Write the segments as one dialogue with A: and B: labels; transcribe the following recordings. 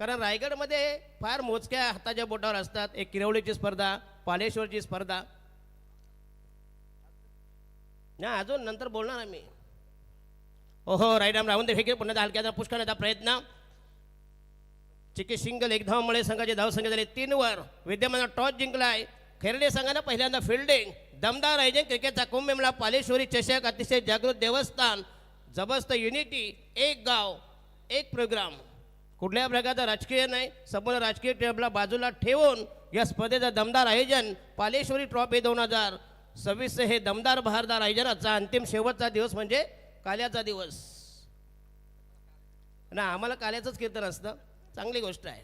A: कारण रायगडमध्ये फार मोजक्या हाताच्या बोटावर असतात. एक किरवलीची स्पर्धा, पालेश्वरची स्पर्धा, ना अजून नंतर बोलणार आम्ही. ओहो रायडाम राहून दे फेकीर पुन्हा हलक्याचा पुष्कळचा प्रयत्न. चिकी सिंगल एक धावामुळे संघाची धावसंख्या झाली 3 वर. विद्यमान टॉस जिंकलाय. खेरडे संघानं पहिल्यांदा फिल्डिंग. दमदार आयोजन क्रिकेटचा कुंभमेळा पालेश्वरी चषक अतिशय जागृत देवस्थान जबरदस्त युनिटी एक गाव एक प्रोग्राम. कुठल्या प्रकारचा राजकीय नाही, संपूर्ण राजकीय टेबला बाजूला ठेवून या स्पर्धेचं दमदार आयोजन पालेश्वरी ट्रॉफी 2026 हे दमदार बहारदार आयोजनाचा अंतिम शेवटचा दिवस म्हणजे काल्याचा दिवस ना. आम्हाला काल्याचंच कीर्तन असतं, चांगली गोष्ट आहे.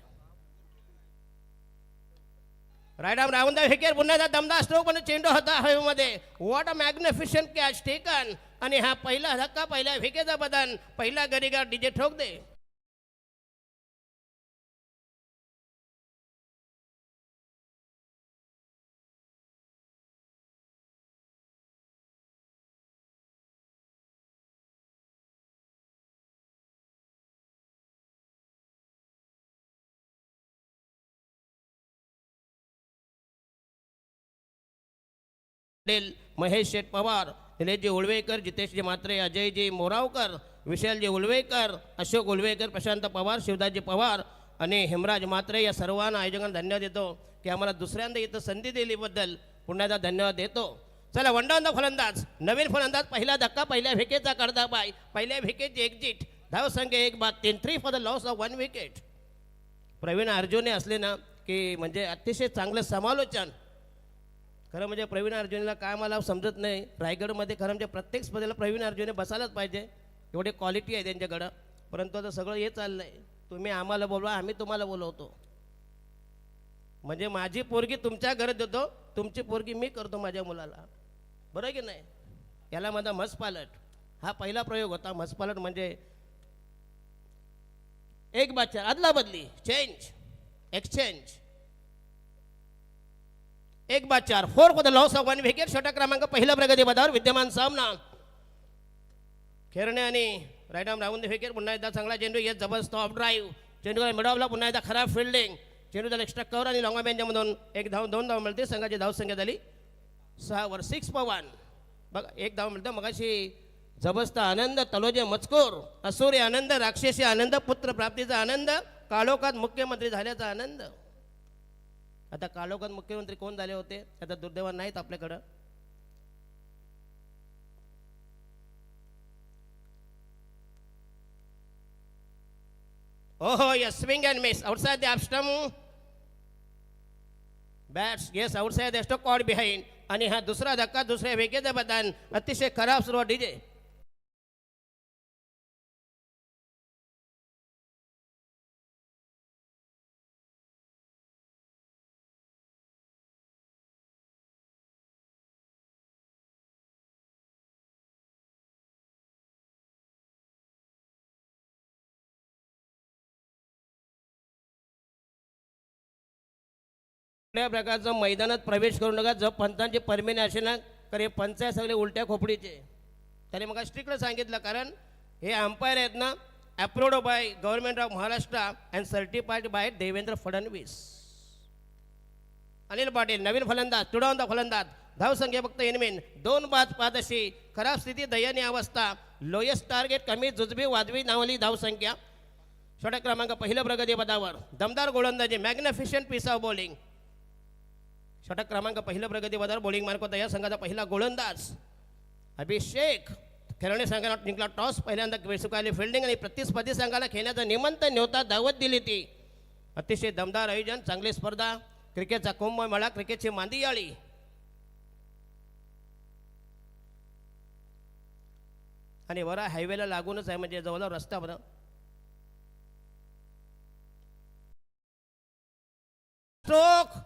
A: Right arm round the wicket. पुन्हा एकदा दमदार स्ट्रोक पण चेंडू होता हवेमध्ये. What a magnificent catch taken. आणि हा पहिला धक्का पहिल्या विकेटचा बदन. पहिला गरीगार डीजे ठोक दे. महेश शेठ पवार, निलेशजी उळवेकर, जितेशजी म्हात्रे, अजयजी मोरावकर, विशालजी उळवेकर, अशोक उळवेकर, प्रशांत पवार, शिवदासजी पवार आणि हेमराज म्हात्रे या सर्वांना आयोजकांना धन्यवाद देतो की आम्हाला दुसऱ्यांदा इथं संधी दिलीबद्दल पुन्हा एकदा धन्यवाद देतो. चला वंडावंदा फलंदाज, नवीन फलंदाज, पहिला धक्का पहिल्या विकेटचा करता बाय, पहिल्या विकेटची एक्झिट. धावसंख्या 1-3 3 for the loss of 1 wicket. Pravin Arjune असले ना की म्हणजे अतिशय चांगलं समालोचन. खरं म्हणजे प्रवीण अर्जुनीला काय मला समजत नाही. रायगडमध्ये खरं म्हणजे प्रत्येक स्पर्धेला प्रवीण अर्जुने बसायलाच पाहिजे, एवढी क्वालिटी आहे त्यांच्याकडं. परंतु आता सगळं हे चाललं आहे, तुम्ही आम्हाला बोलवा, आम्ही तुम्हाला बोलवतो. म्हणजे माझी पोरगी तुमच्या घरात देतो, तुमची पोरगी मी करतो माझ्या मुलाला, बरं की नाही. याला माझा मसपालट हा पहिला प्रयोग होता. मसपालट म्हणजे एक बादशाह, अदला बदली, change exchange. 1-4 4 for the loss of 1 wicket. षटक क्रमांक पहिला प्रगती पदावर विद्यमान सामना. खेरणे आणि right arm round the wicket. पुन्हा एकदा चांगला चेंडू, येत जबरदस्त ऑफ ड्राईव्ह. चेंडूला मिडावला, पुन्हा एकदा खराब फिल्डिंग. चेंडूला एक्स्ट्रा कव्हर आणि लॉंगा बेंचमधून 1 धाव 2 धाव मिळते. संघाची धावसंख्या झाली 6 वर. 6 for 1. बघा 1 धाव मिळतं. मगाशी जबरदस्त आनंद, तलोजे मजकूर, असुरी आनंद, राक्षसी आनंद, पुत्र प्राप्तीचा आनंद, काळोखात मुख्यमंत्री झाल्याचा आनंद. आता काळोखात मुख्यमंत्री कोण झाले होते आता दुर्दैवान नाहीत आपल्याकडं. ओहो yes, swing and miss outside the off stump. Bats yes outside the stump, caught behind. आणि हा दुसरा धक्का दुसऱ्या विकेटचं बदन. अतिशय खराब सुरुवात डीजे. कुठल्या प्रकारचं मैदानात प्रवेश करू नका. जर पंचांची परमिने असे ना तर हे पंच आहे सगळे उलट्या खोपडीचे. त्याने मग स्ट्रिक्टली सांगितलं, कारण हे अंपायर आहेत ना approved by government of Maharashtra and certified by Devendra Fadnavis. Anil Patil नवीन फलंदाज, तुडावंदा फलंदाज. धावसंख्या फक्त इनमेन 2 बाद 5 अशी खराब स्थिती, दयनीय अवस्था. लोएस्ट टार्गेट, कमी जुजबी वाजवी नावली धावसंख्या. षटक क्रमांक पहिलं प्रगती पदावर. दमदार गोलंदाजी, मॅग्निफिशंट पीस ऑफ बॉलिंग. षटक क्रमांक पहिलं प्रगती पदावर बॉलिंग मार्क होता या संघाचा पहिला गोलंदाज अभिषेक. खेळणे संघाला जिंकला टॉस. पहिल्यांदा स्वीकारली फिल्डिंग आणि प्रतिस्पर्धी संघाला खेळण्याचं निमंत्रण नव्हता, दावत दिली ती. अतिशय दमदार आयोजन, चांगली स्पर्धा, क्रिकेटचा कुंभमेळा, क्रिकेटची मांदियाळी. आणि वरा हायवेला लागूनच आहे, म्हणजे जवळजवळ रस्त्यावर. स्ट्रोक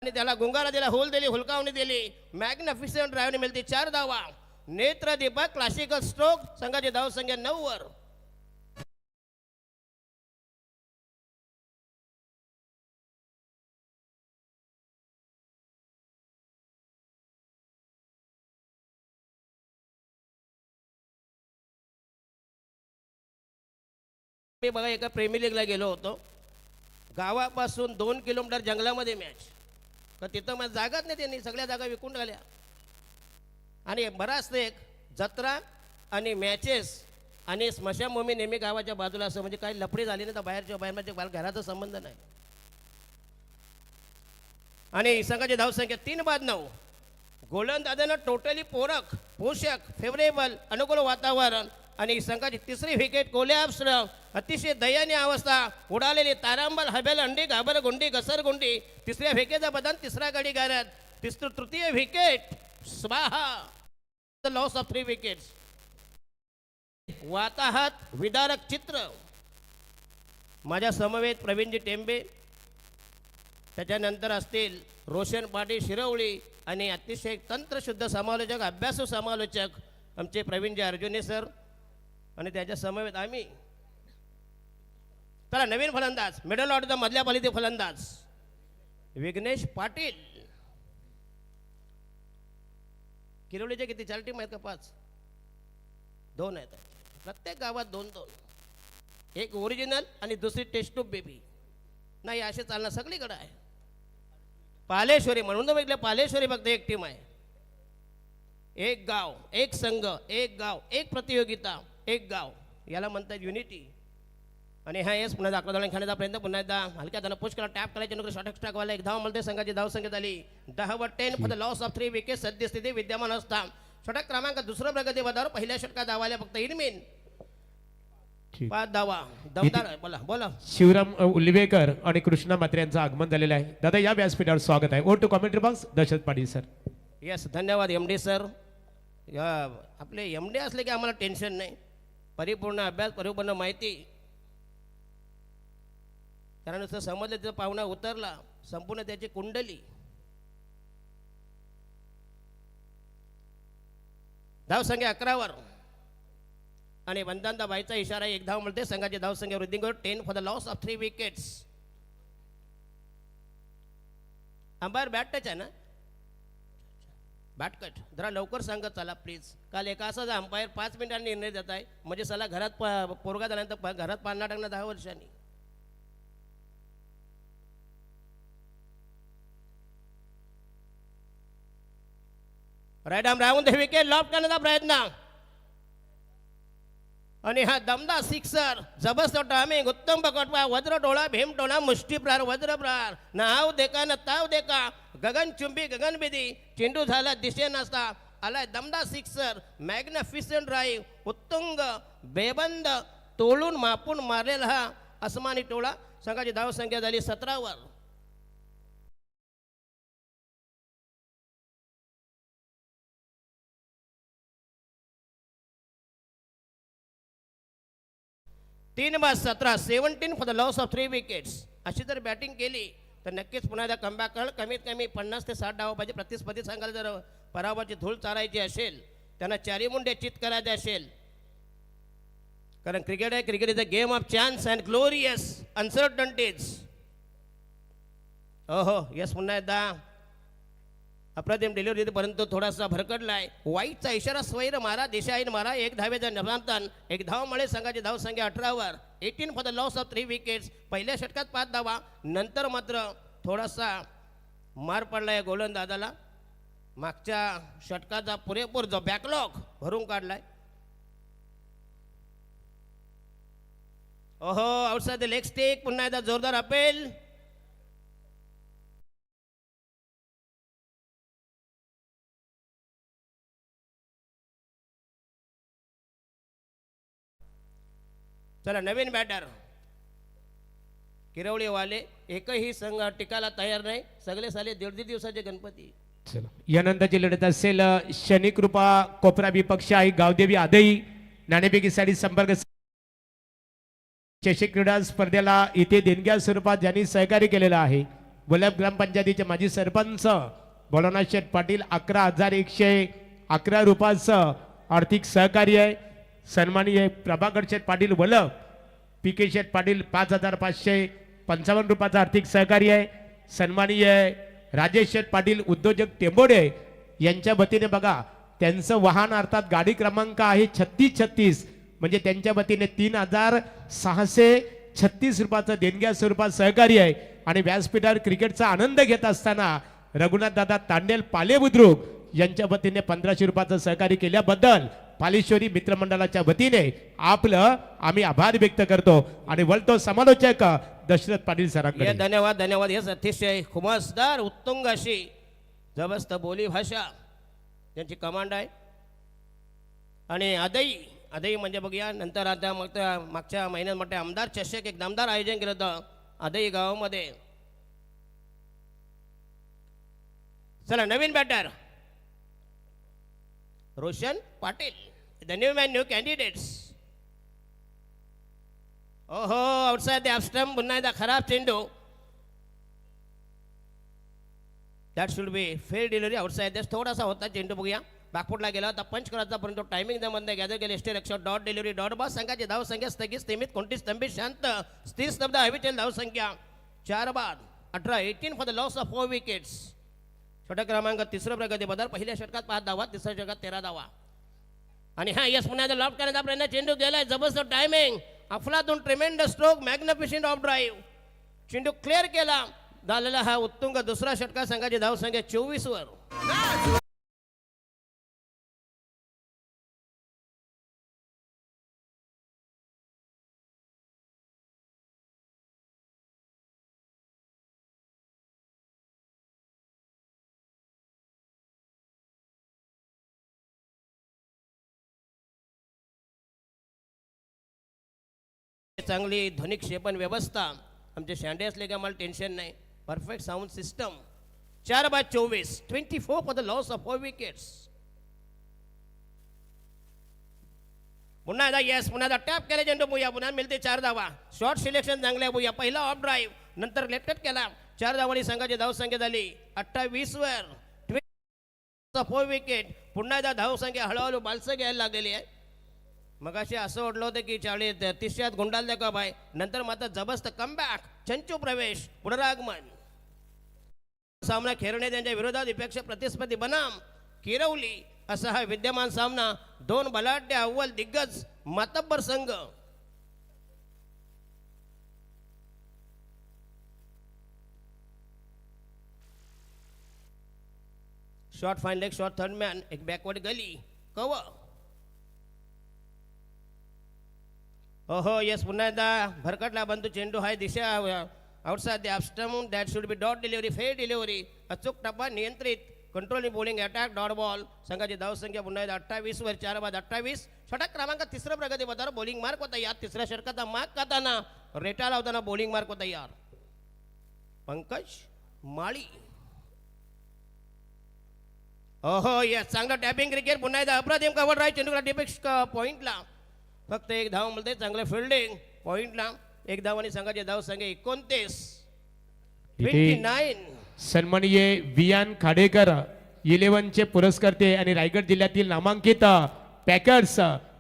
A: आणि त्याला गुंगारा दिला, होल दिली, हुलकावणी दिली. मॅग्निफिशंट ड्राईव्हने मिळते 4 धावा. नेत्रदीपक क्लासिकल स्ट्रोक. संघाची धावसंख्या 9 वर. मी बघा एका प्रेमी लीगला गेलो होतो. गावापासून 2 किलोमीटर जंगलामध्ये मॅच, तर तिथं मग जागाच नाही, त्यांनी सगळ्या जागा विकून टाकल्या. आणि बराच एक जत्रा आणि मॅचेस आणि स्मशानभूमी नेहमी गावाच्या बाजूला असं, म्हणजे काही लफडी झाली नाही तर बाहेरच्या बाहेर म्हणजे घराचा संबंध नाही. आणि संघाची धावसंख्या 3-9. गोलंदाजांना टोटली पोरक, पोषक, फेवरेबल, अनुकूल वातावरण आणि संघाची तिसरी विकेट कोल्हाप्स, अतिशय दयनीय अवस्था, उडालेली तारांबल, हबेल, अंडी, घाबर, गुंडी, घसरगुंडी, तिसऱ्या विकेटचा बदन, तिसरा गडी गारद, तृतीय विकेट स्वाहा, लॉस ऑफ 3 विकेट्स. वाताहत विदारक चित्र. माझ्या समवेत प्रवीणजी टेंबे, त्याच्यानंतर असतील रोशन पाटील शिरवळी आणि अतिशय तंत्रशुद्ध समालोचक, अभ्यासू समालोचक आमचे प्रवीणजी अर्जुने सर, आणि त्याच्या समवेत आम्ही. चला नवीन फलंदाज, मिडल ऑर्डरचा मधल्या पालीचे फलंदाज विघ्नेश पाटील. किरवलीचे किती 4 टीम आहेत का 5? 2 आहेत. प्रत्येक गावात 2-2, एक ओरिजिनल आणि दुसरी टेस्ट ट्यूब बेबी. नाही असे चालणार सगळीकडे आहे. पालेश्वरी म्हणून तर म्हटलं, पालेश्वरी फक्त एक टीम आहे. एक गाव एक संघ, एक गाव एक प्रतियोगिता, एक गाव, याला म्हणतात युनिटी. आणि हा येस पुन्हा दाखला जाऊन खाण्याचा प्रयत्न, पुन्हा एकदा हलक्या त्याला पुश करा, टॅप करायचे नंतर शॉर्ट स्ट्राईकवाला एक धाव मिळते. संघाची धाव संख्या झाली 10-10 for the loss of 3 wicket. सद्यस्थिती विद्यमान असता षटक क्रमांक दुसरं प्रगती पदावर, पहिल्या षटकात धावाल्या फक्त इनमीन 5 धावा. दमदार आहे. बोला बोला.
B: शिवराम उल्वेकर आणि कृष्णा मात्रे यांचं आगमन झालेलं आहे. दादा या व्यासपीठावर स्वागत आहे. ओट to commentary box Dashrath Patil sir.
A: Yes धन्यवाद एमडी सर. आपले एमडी असले की आम्हाला टेन्शन नाही. परिपूर्ण अभ्यास, परिपूर्ण माहिती. कारण नुसतं समजलं तिथं पाहुणा उतरला, संपूर्ण त्याची कुंडली. धावसंख्या 11 आणि वंदांदा बाईचा इशारा, एक धाव मिळते. संघाची धावसंख्या वृद्धी 10 for the loss of 3 wickets. Umpire bad touch आहे ना? बॅट कट जरा लवकर सांगत चला प्लीज. काल एका असाच अंपायर 5 मिनिटांनी निर्णय देत आहे, म्हणजे चला घरात पोरगा झाल्यानंतर घरात पाळणा टाकणं 10 वर्षांनी. राईट आर्म राहून द विकेट, लॉफ्ट करण्याचा प्रयत्न आणि हा दमदार सिक्सर. जबरदस्त टायमिंग, उत्तम पकडपा, वज्र टोळा, भीम टोळा, मुष्टी प्रहार, वज्र प्रहार. नाव देखा न ताव देखा, गगनचुंबी गगनभेदी. चेंडू झाला दिशे नसता, आलाय दमदार सिक्सर. मॅग्निफिसंट ड्राईव्ह, उत्तुंग बेबंद तोलून मापून मारलेला हा अस्मानी टोळा. संघाची धाव संख्या झाली 17. तीन 17 for the loss of 3 wickets. अशी जर बॅटिंग केली तर नक्कीच पुन्हा एकदा कमबॅक करेल. कमीत कमी 50 ते 60 डाव पाहिजे. प्रतिस्पर्धी संघाला जर पराभवाची धूळ चारायची असेल, त्यांना चारी मुंडे चित करायचे असेल, कारण क्रिकेट आहे, cricket is a game of chance and glorious uncertainties. ओहो यस, पुन्हा एकदा अप्रतिम डिलिव्हरी, परंतु थोडासा भरकडलाय. वाईटचा इशारा, स्वैर मारा, दिशाहीन मारा. एक धावेचा नफांतन, एक धाव मिळेल. संघाची धाव संख्या 18 18 for the loss of 3 wickets. पहिल्या षटकात 5 धावा, नंतर मात्र थोडासा मार पडलाय गोलंदाजाला. मागच्या षटकाचा पुरेपूर जो बॅकलॉग भरून काढलाय. ओहो आउटसाइड द लेग स्टिक. पुन्हा एकदा जोरदार अपेल. चला नवीन बॅटर किरवळीवाले. एकही संघ टिकायला तयार नाही. सगळे साले 1.5 दिवसाचे गणपती.
B: यानंतरची लढत असेल शनिकृपा कोपरा विपक्ष आहे गावदेवी आदई. नाणेफेकी साठी संपर्क. चषक क्रीडा स्पर्धेला इथे देणग्या स्वरूपात ज्यांनी सहकार्य केलेलं आहे, बोलब ग्रामपंचायतीचे माजी सरपंच भोलानाथ शेठ पाटील 11,111 रुपयाचं आर्थिक सहकार्य आहे. सन्माननीय प्रभाकर शेठ पाटील वलभ, पी के शेठ पाटील 5,555 रुपयाचं आर्थिक सहकार्य आहे. सन्माननीय राजेश शेठ पाटील उद्योजक टेंबोडे यांच्या वतीने बघा, त्यांचं वाहन अर्थात गाडी क्रमांक आहे 3636 म्हणजे त्यांच्या वतीने 3,636 रुपयाचं देणग्या स्वरूपात सहकार्य आहे. आणि व्यासपीठावर क्रिकेटचा आनंद घेत असताना रघुनाथ दादा तांडेल पाले बुद्रुक यांच्या वतीने 1,500 रुपयाचं सहकार्य केल्याबद्दल पालेश्वरी मित्रमंडळाच्या वतीने आपलं आम्ही आभार व्यक्त करतो. आणि वळतो समालोचक दशरथ पाटील सरांकडे.
A: धन्यवाद धन्यवाद. हेच अतिशय खुमासदार उत्तुंग अशी जबरदस्त बोली भाषा त्यांची कमांड आहे. आणि आदई म्हणजे बघूया नंतर आता मग मागच्या महिन्यात मोठे आमदार चषक एक दमदार आयोजन केलं होतं आदई गावामध्ये. चला नवीन batter Roshan Patil, the new man new candidates. ओहो आउटसाइड द स्टंप, पुन्हा एकदा खराब चेंडू. That should be fair delivery outside. थोडासा होता चेंडू. बघूया बॅकफुटला गेला होता पंच करायचा, परंतु टायमिंग त्यामध्ये गॅदर केले. स्टे रक्षक डॉट डिलिव्हरी डॉट बॉस. संघाची धाव संख्या स्थगित स्थिमित कोणती स्तंभित शांत स्थिर स्तब्ध हवेतील धाव संख्या 4 बाद 18 18 for the loss of 4 wickets. षटक क्रमांक 3 प्रगती बदल. पहिल्या षटकात 5 धावा, तिसऱ्या षटकात 13 धावा. आणि हा यस पुन्हा लॉफ्ट करण्याचा प्रयत्न. चेंडू गेलाय जबरदस्त टायमिंग. अफलातून ट्रिमेंडस स्ट्रोक, मॅग्निफिशंट ऑफ ड्राईव्ह. चेंडू क्लिअर केला. झालेला हा उत्तुंग दुसरा षटका. संघाची धाव संख्या 24 वर. चांगली ध्वनी क्षेपण व्यवस्था आमचे शांडे असले की आम्हाला टेन्शन नाही. Perfect sound system. 4 बाद 24 24 for the loss of 4 wickets. पुन्हा एकदा यस, पुन्हा एकदा टॅप केले चेंडू. बुया पुन्हा मिळते 4 धावा. शॉर्ट सिलेक्शन चांगले बुया. पहिला ऑफ ड्राईव्ह, नंतर लेफ्ट कट केला. 4 धावांनी संघाची धाव संख्या झाली 28 वर. 4 विकेट. पुन्हा एकदा धाव संख्या हळूहळू बालसं घ्यायला लागलेली आहे. मग असे असं ओढलं होतं की 30 गुंडाल द्या का बाय. नंतर मात्र जबरदस्त कमबॅक, चंचू प्रवेश, पुनरागमन. सामना खेळणे त्यांच्या विरोधात विपक्ष प्रतिस्पर्धी बनाम किरवली असा हा विद्यमान सामना. 2 बलाढ्य अव्वल दिग्गज मातब्बर संघ. Short fine leg, short third man, एक बॅकवर्ड गली कव्हर. ओहो यस, पुन्हा एकदा भरकटला बंधू चेंडू. हाय दिशा outside the stump. That should be dot delivery, fair delivery. अचूक टप्पा नियंत्रित. Controlling bowling attack dot ball. संघाची धाव संख्या पुन्हा एकदा 28 वर. 4 बाद 28. षटक क्रमांक 3 प्रगती पदावर. बॉलिंग मार्क होता तयार. तिसऱ्या षटकाचा मार्क करताना रेटा लावताना बॉलिंग मार्क होता तयार पंकज माळी. ओहो यस, चांगलं टॅपिंग क्रिकेट. पुन्हा एकदा अप्रतिम कव्हर ड्राईव्ह. चेंडूला डिपेक्स पॉइंटला फक्त 1 धाव मिळते. चांगलं फिल्डिंग पॉइंटला 1 धाव आणि संघाची धाव संख्या 29 29.
B: सन्माननीय वियान खाडेकर 11 चे पुरस्कर्ते आणि रायगड जिल्ह्यातील नामांकित पॅकर्स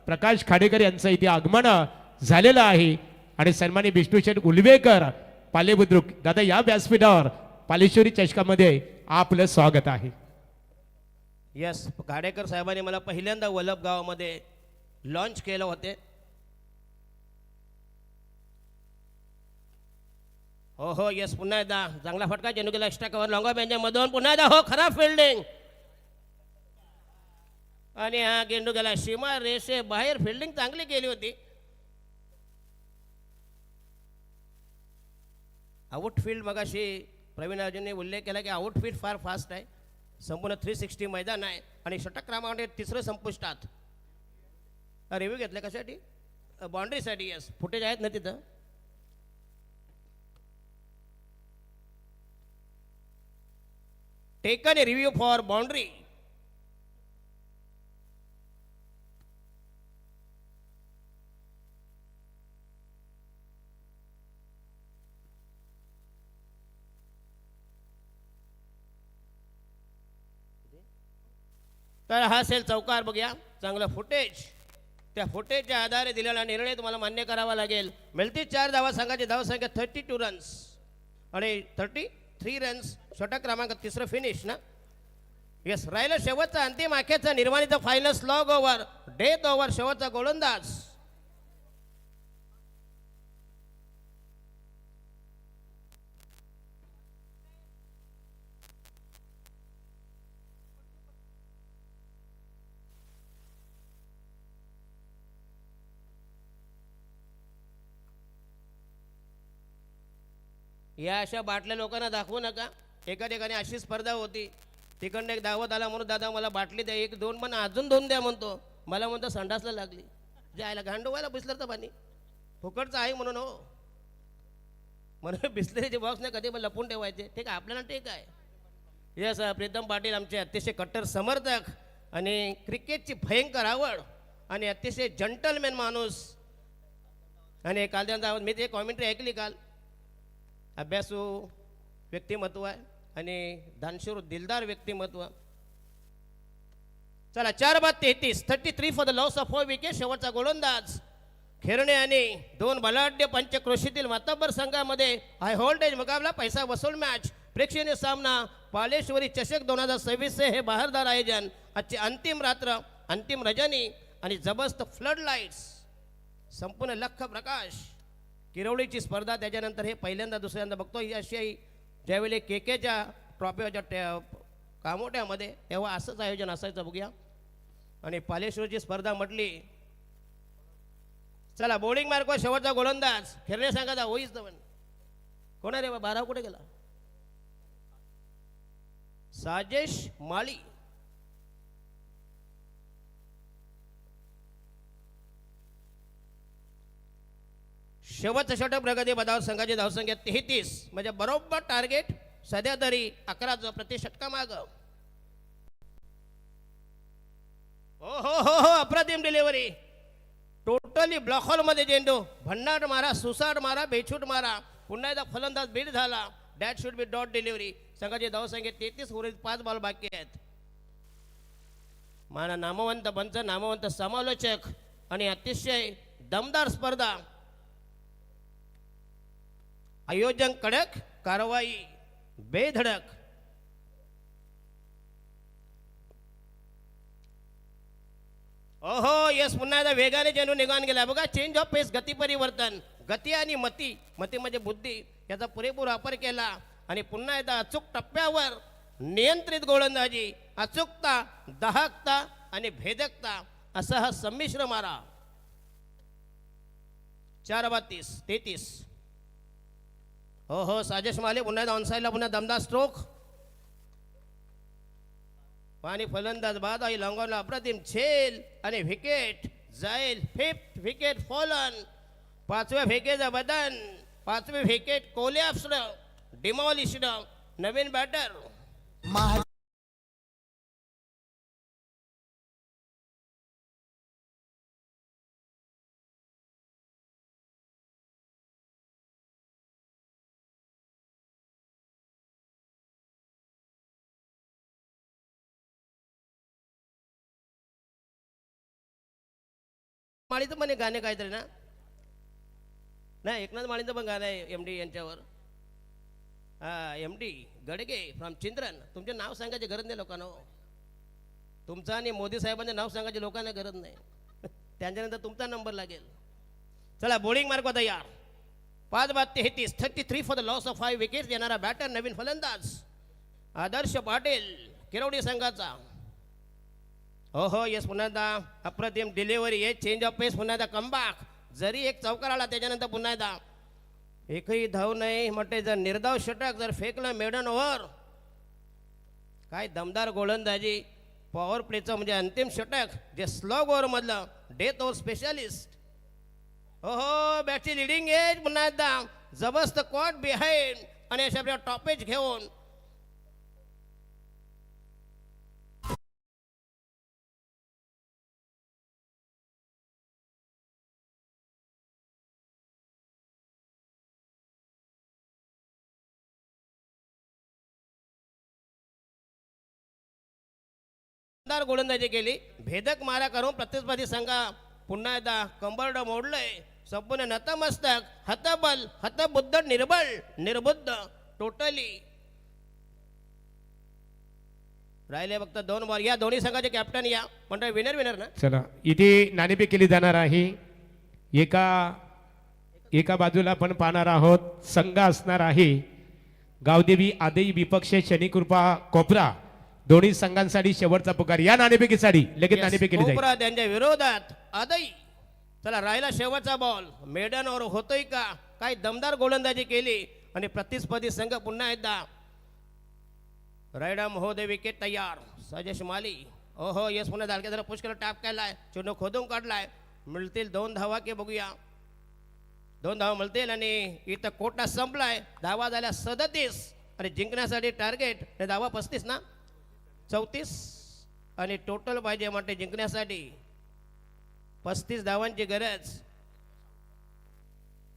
B: प्रकाश खाडेकर यांचं इथे आगमन झालेलं आहे. आणि सन्माननीय विष्णुशेठ उलवेकर पाले बुद्रुक दादा या व्यासपीठावर पालेश्वरी चषकामध्ये आपलं स्वागत आहे.
A: यस, खाडेकर साहेबांनी मला पहिल्यांदा वल्लभ गावामध्ये लॉन्च केलं होते. हो हो यस, पुन्हा एकदा चांगला फटका. चेंडू गेला एक्स्ट्रा कव्हर लॉंगा बेंच्या मधून. पुन्हा एकदा हो, खराब फिल्डिंग. आणि हा चेंडू गेला सीमा रेषे बाहेर. फिल्डिंग चांगली केली होती. आउटफील्ड मगाशी प्रवीण अर्जुनने उल्लेख केला की आउटफील्ड फार फास्ट आहे. संपूर्ण 360 मैदान आहे. आणि षटक क्रमांक 3 संपुष्टात. रिव्ह्यू घेतला कशासाठी? बाउंड्रीसाठी. यस, फुटेज आहेत ना तिथं. Taken a review for boundary. तर हा असेल चौकार. बघूया चांगलं फुटेज. त्या फुटेजच्या आधारे दिलेला निर्णय तुम्हाला मान्य करावा लागेल. मिळती 4 धावा. संघाची धाव संख्या 32 रन्स आणि 33 रन्स. षटक क्रमांक 3 फिनिश ना. येस, राहिलं शेवटचा अंतिम आखेचा निर्वाणीचा final slog over, death over. शेवटचा गोलंदाज या अशा बाटल्या लोकांना दाखवू नका. एका ठिकाणी अशी स्पर्धा होती, तिकडनं एक दावत आला म्हणून दादा मला बाटली द्या, एक दोन पण अजून दोन द्या म्हणतो. मला म्हणतो संडासला लागली, जायला गांडोवायला बिसलरचं पाणी फुकटचं आहे म्हणून. हो म्हणून बिसलरीचे बॉक्स नाही कधी पण लपून ठेवायचे. ठीक आहे, आपल्याला ठीक आहे. यस, प्रीतम पाटील आमचे अतिशय कट्टर समर्थक आणि क्रिकेटची भयंकर आवड आणि अतिशय जंटलमॅन माणूस. आणि काल त्यांचा मी ते कॉमेंट्री ऐकली काल. अभ्यासू व्यक्तिमत्व आहे आणि दानशूर दिलदार व्यक्तिमत्व. चला 4/33 33 for the loss of 4 wicket. शेवटचा गोलंदाज खेरणे आणि दोन बलाढ्य पंचक्रोशीतील मातब्बर संघामध्ये हाय व्होल्टेज मुकाबला, पैसा वसूल मॅच, प्रेक्षणीय सामना, पालेश्वरी चषक 2026 हे बहारदार आयोजन. आजची अंतिम रात्र, अंतिम रजनी आणि जबरदस्त फ्लड लाईट्स, संपूर्ण लख प्रकाश, किरवळीची स्पर्धा. त्याच्यानंतर हे पहिल्यांदा दुसऱ्यांदा बघतो ही आशियाई ज्यावेळी केकेच्या ट्रॉफीच्या कामोट्यामध्ये, तेव्हा असंच आयोजन असायचं. बघूया. आणि पालेश्वरची स्पर्धा म्हटली. चला बॉलिंग मार्कवर शेवटचा गोलंदाज खेळणे सांगायचा होईच तर कोण रे बारा कुठे गेला. साजेश माळी. शेवटचा षटक प्रगती पदावर संघाची धावसंख्या 33, म्हणजे बरोबर टार्गेट. सध्या तरी 11 प्रति षटका माग. हो हो हो हो, अप्रतिम डिलिव्हरी. टोटली ब्लॉक हॉल मध्ये चेंडू, भन्नाट मारा, सुसाट मारा, बेछूट मारा. पुन्हा एकदा फलंदाज बीड झाला. That should be dot delivery. संघाची धावसंख्या 33, उर्वरित 5 बॉल बाकी आहेत. माना नामवंत पंच, नामवंत समालोचक आणि अतिशय दमदार स्पर्धा. आयोजन कडक, कारवाई बेधडक. ओहो यस, पुन्हा एकदा वेगाने चेंडू निघून गेला. बघा, चेंज ऑफ पेस, गती परिवर्तन. गती आणि मती, मती म्हणजे बुद्धी, याचा पुरेपूर वापर केला. आणि पुन्हा एकदा अचूक टप्प्यावर नियंत्रित गोलंदाजी, अचूकता, दाहकता आणि भेदकता असा हा संमिश्र मारा. 4/33. हो हो, साजेश माले पुन्हा एकदा ऑनसाईडला, पुन्हा दमदार स्ट्रोक. आणि फलंदाज बाद आई लॉंगॉनला अप्रतिम झेल आणि विकेट जाईल. 5th wicket fallen. 5व्या विकेटचं बदन, 5वे विकेट कोलॅप्स्ड, डिमॉलिश्ड. नवीन बॅटर माळीचं पण एक गाणे काहीतरी ना, नाही एकनाथ माळीचं पण गाणं आहे MD यांच्यावर. हा, MD गडगे फ्रॉम चिंद्रन. तुमचे नाव सांगायची गरज नाही लोकांना. हो, तुमचं आणि मोदी साहेबांचे नाव सांगायचे लोकांना गरज नाही. त्यांच्यानंतर तुमचा नंबर लागेल. चला बॉलिंग मार्क तयार. 5/33 33 for the loss of 5 wickets. येणारा बॅटर नवीन फलंदाज आदर्श पाटील, किरवडी संघाचा. हो हो यस, पुन्हा एकदा अप्रतिम डिलिव्हरी आहे. चेंज ऑफ पेस, पुन्हा एकदा कमबॅक. जरी एक चौकार आला त्याच्यानंतर पुन्हा एकदा एकही धाव नाही म्हटले. जर निर्धाव षटक जर फेकलं मेडन ओव्हर, काय दमदार गोलंदाजी. पॉवर प्लेचं म्हणजे अंतिम षटक, जे स्लॉग ओव्हर मधलं डेथ ओव्हर स्पेशालिस्ट. हो हो, बॅटची लिडिंग एज. पुन्हा एकदा जबरदस्त कॉट बिहाइंड आणि अशा आपल्या टॉपेज घेऊन गोलंदाजी केली. भेदक मारा करून प्रतिस्पर्धी संघा पुन्हा एकदा कंबरड मोडलंय. संपूर्ण नतमस्तक, हतबल, हतबुद्ध, निर्बळ, निर्बुद्ध. टोटली राहिले फक्त 2 बॉल. या दोन्ही संघाचे कॅप्टन या म्हणजे विनर ना.
B: चला इथे नाणेफेक केली जाणार आहे. एका बाजूला आपण पाहणार आहोत संघ असणार आहे गावदेवी आदई विपक्ष शनिकृपा कोपरा. दोन्ही संघांसाठी शेवटचा पुकार. या नाणेफेकीसाठी लगेच नाणेफेक केली जाईल.
A: कोपरा त्यांच्या विरोधात आदई. चला राहिला शेवटचा बॉल. मेडन ओव्हर होतोय का? काय दमदार गोलंदाजी केली आणि प्रतिस्पर्धी संघ पुन्हा एकदा रायडा महोदय विकेट तयार सजेश माली ओहो यस पुन्हा दालके जरा पुश केलं टॅप केलाय चुनो खोदून काढलाय मिळतील 2 धावा की बघूया 2 धावा मिळतील आणि इथं कोटा संपलाय धावा झाल्या 37 आणि जिंकण्यासाठी टार्गेट हे धावा 35 ना 34 आणि टोटल पाहिजे म्हणजे जिंकण्यासाठी 35 धावांची गरज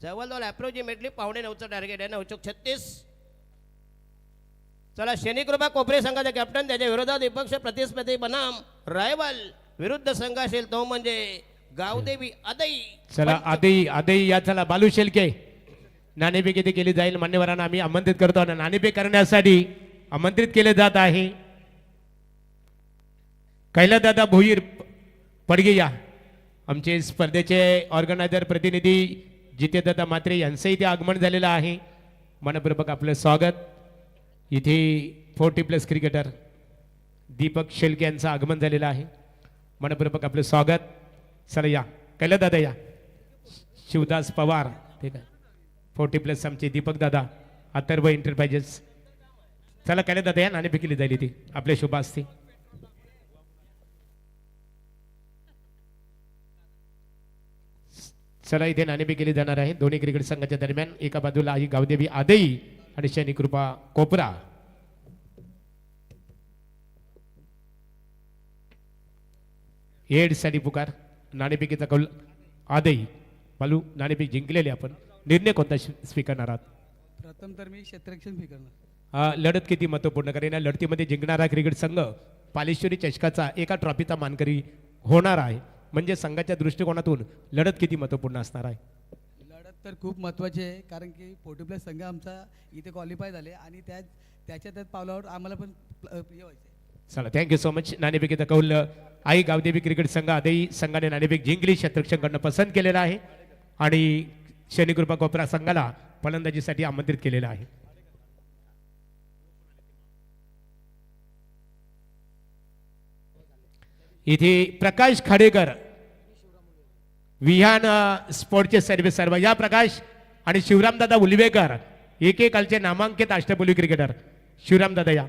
A: जवळजवळ अप्रोक्सिमेटली 9:15चं टार्गेट आहे 9:36 चला शनिकृपा कोपरे संघाचे कॅप्टन त्याच्या विरोधात विपक्ष प्रतिस्पर्धी बनाम रायवल विरुद्ध संघ असेल तो म्हणजे गावदेवी अदई
B: चला आदई या चला बालू शेलके नाणेफेक किती केली जाईल मान्यवरांना आम्ही आमंत्रित करतो आणि नाणेफेक करण्यासाठी आमंत्रित केले जात आहे कैलासदादा भोईर पडगे या आमचे स्पर्धेचे ऑर्गनायझर प्रतिनिधी जितेदादा मात्रे यांचंही इथे आगमन झालेलं आहे मनपूर्वक आपलं स्वागत इथे 40+ क्रिकेटर दीपक शेलके यांचं आगमन झालेलं आहे मनपूर्वक आपलं स्वागत चला या कैलासदादा या शिवदास पवार ठीक आहे 40+ आमचे दीपक दादा अथर्व एंटरप्राइजेस चला कैलासदादा या नाणेफेक केली जाईल इथे आपल्या शुभ असते चला इथे नाणेफेक केली जाणार आहे दोन्ही क्रिकेट संघाच्या दरम्यान एका बाजूला आहे गावदेवी आदई आणि शनिकृपा कोपरा साठी पुकार नाणेफेकीचा कौल आदई बालू नाणेफेक जिंकलेले आपण निर्णय कोणता स्वीकारणार आहात
C: प्रथम तर मी क्षेत्ररक्षण स्वीकारणार
B: लढत किती महत्वपूर्ण कारण या लढतीमध्ये जिंकणारा क्रिकेट संघ पालेश्वरी चषकाचा एका ट्रॉफीचा मानकरी होणार आहे म्हणजे संघाच्या दृष्टिकोनातून लढत किती महत्वपूर्ण असणार आहे
C: लढत तर खूप महत्त्वाची आहे कारण की 40+ संघ आमचा इथे क्वालिफाय झाले आणि त्याच्या पावलावर आम्हाला पण हे व्हायचं
B: चला थँक्यू सो मच नाणेफेकीचा कौल आई गावदेवी क्रिकेट संघ आदई संघाने नाणेफेक जिंकली क्षेत्ररक्षण करणं पसंत केलेलं आहे आणि शनिकृपा कोपरा संघाला फलंदाजीसाठी आमंत्रित केलेलं आहे इथे प्रकाश खाडेकर विहान स्पोर्टचे सर्व या प्रकाश आणि शिवरामदादा उलवेकर एकेकालचे नामांकित अष्टपैलू क्रिकेटर शिवरामदादा या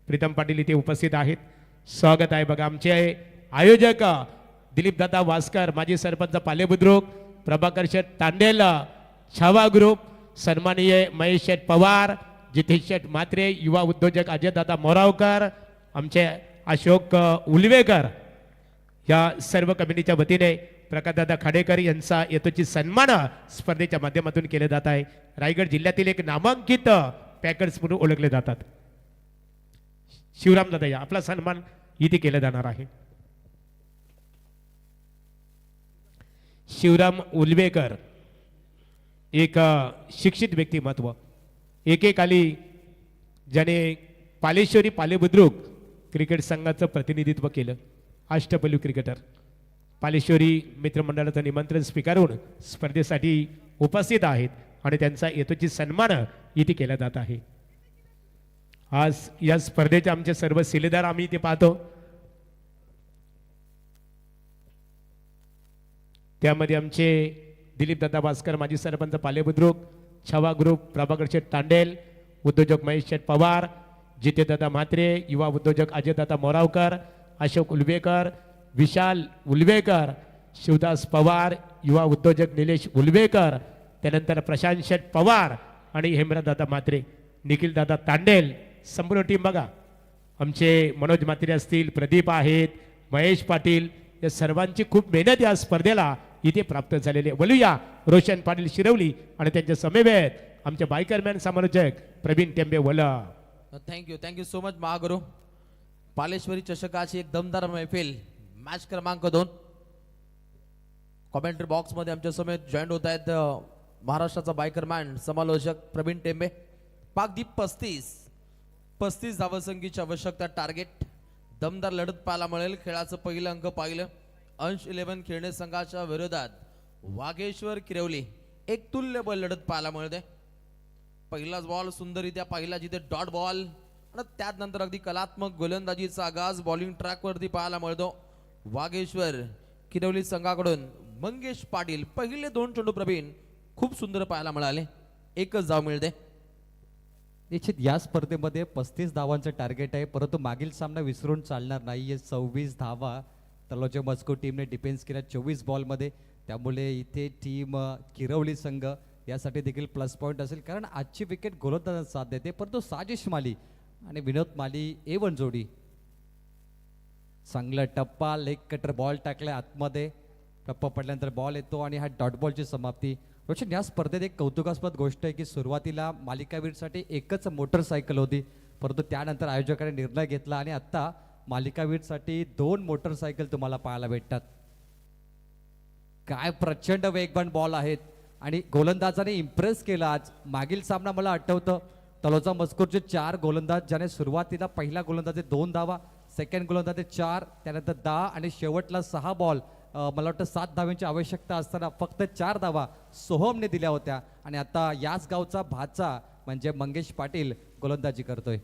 B: प्रीतम पाटील इथे उपस्थित आहेत स्वागत आहे बघा आमचे आयोजक दिलीपदादा वास्कर माजी सरपंच पालेबुद्रुक प्रभाकर शेठ तांडेल छावा ग्रुप सन्माननीय महेश शेठ पवार जितेश शेठ मात्रे युवा उद्योजक अजयदादा मोरावकर आमचे अशोक उलवेकर या सर्व कमिटीच्या वतीने प्रकाशदादा खाडेकर यांचा यथोचित सन्मान स्पर्धेच्या माध्यमातून केले जात आहे रायगड जिल्ह्यातील एक नामांकित पॅकर्स म्हणून ओळखले जातात शिवरामदादा या आपला सन्मान इथे केला जाणार आहे शिवराम उलवेकर एक शिक्षित व्यक्तिमत्व एकेकाली ज्याने पालेश्वरी पालेबुद्रुक क्रिकेट संघाचं प्रतिनिधित्व केलं अष्टपैलू क्रिकेटर पालेश्वरी मित्रमंडळाचं निमंत्रण स्वीकारून स्पर्धेसाठी उपस्थित आहेत आणि त्यांचा यथोचित सन्मान इथे केला जात आहे आज या स्पर्धेचे आमचे सर्व शिलेदार आम्ही इथे पाहतो त्यामध्ये आमचे दिलीपदादा भास्कर माजी सरपंच पालेबुद्रुक छावा ग्रुप प्रभाकर शेठ तांडेल उद्योजक महेश शेठ पवार जितेदादा म्हात्रे युवा उद्योजक अजयदादा मोरावकर अशोक उलवेकर विशाल उलवेकर शिवदास पवार युवा उद्योजक निलेश उलवेकर त्यानंतर प्रशांत शेठ पवार आणि हेमराजदादा म्हात्रे निखिलदादा तांडेल संपूर्ण टीम बघा आमचे मनोज म्हात्रे असतील प्रदीप आहेत महेश पाटील या सर्वांची खूप मेहनत या स्पर्धेला इथे प्राप्त झालेली आहे बोलूया रोशन पाटील शिरवली आणि त्यांच्या समवेत आमचे बायकरमॅन समालोचक प्रवीण टेंबे वला
D: थँक्यू सो मच महागुरु पालेश्वरी चषकाची एक दमदार मैफिल मॅच क्रमांक 2 कॉमेंट्री बॉक्स मध्ये आमच्या समेत जॉईंट होत आहेत महाराष्ट्राचा बायकरमॅन समालोचक प्रवीण टेंबे पाकदीप 35 धावसंख्येची आवश्यकता टार्गेट दमदार लढत पाहायला मिळेल खेळाचं पहिलं अंक पाहिलं अंश 11 खेळणे संघाच्या विरोधात वाघेश्वर किरवली एक तुल्यबळ लढत पाहायला मिळते पहिलाच बॉल सुंदररित्या पाहिला जिथे डॉट बॉल आणि त्यानंतर अगदी कलात्मक गोलंदाजीचा आगाज बॉलिंग ट्रॅक वरती पाहायला मिळतो वाघेश्वर किरवली संघाकडून मंगेश पाटील पहिले 2 चेंडू प्रवीण खूप सुंदर पाहायला मिळाले एकच धाव मिळते
E: निश्चित या स्पर्धेमध्ये 35 धावांचं टार्गेट आहे, परंतु मागील सामना विसरून चालणार नाही. 26 धावा तलोजा मस्को टीमने डिफेन्स केल्या 24 बॉलमध्ये. त्यामुळे इथे टीम किरवली संघ यासाठी देखील प्लस पॉईंट असेल, कारण आजची विकेट गोलंदाजांना साथ देते. परंतु साजिश माली आणि विनोद माली A1 जोडी, चांगला टप्पा लेग कटर बॉल टाकलाय आतमध्ये. टप्पा पडल्यानंतर बॉल येतो आणि हा डॉट बॉलची समाप्ती. रोशन, या स्पर्धेत एक कौतुकास्पद गोष्ट आहे की सुरुवातीला मालिकावीरसाठी एकच मोटरसायकल होती, परंतु त्यानंतर आयोजकाने निर्णय घेतला आणि आता मालिकावीरसाठी 2 मोटरसायकल तुम्हाला पाहायला भेटतात. काय प्रचंड वेगवान बॉल आहेत आणि गोलंदाजाने इम्प्रेस केला आज. मागील सामना मला आठवतं, तलोजा मस्कोरचे 4 गोलंदाज, ज्याने सुरुवातीला पहिला गोलंदाजे 2 धावा, सेकंड गोलंदाजे 4, त्यानंतर 10 आणि शेवटला 6 बॉल मला वाटतं 7 धावांची आवश्यकता असताना फक्त 4 धावा सोहमने दिल्या होत्या. आणि आता याच गावचा भाचा म्हणजे मंगेश पाटील गोलंदाजी करतोय.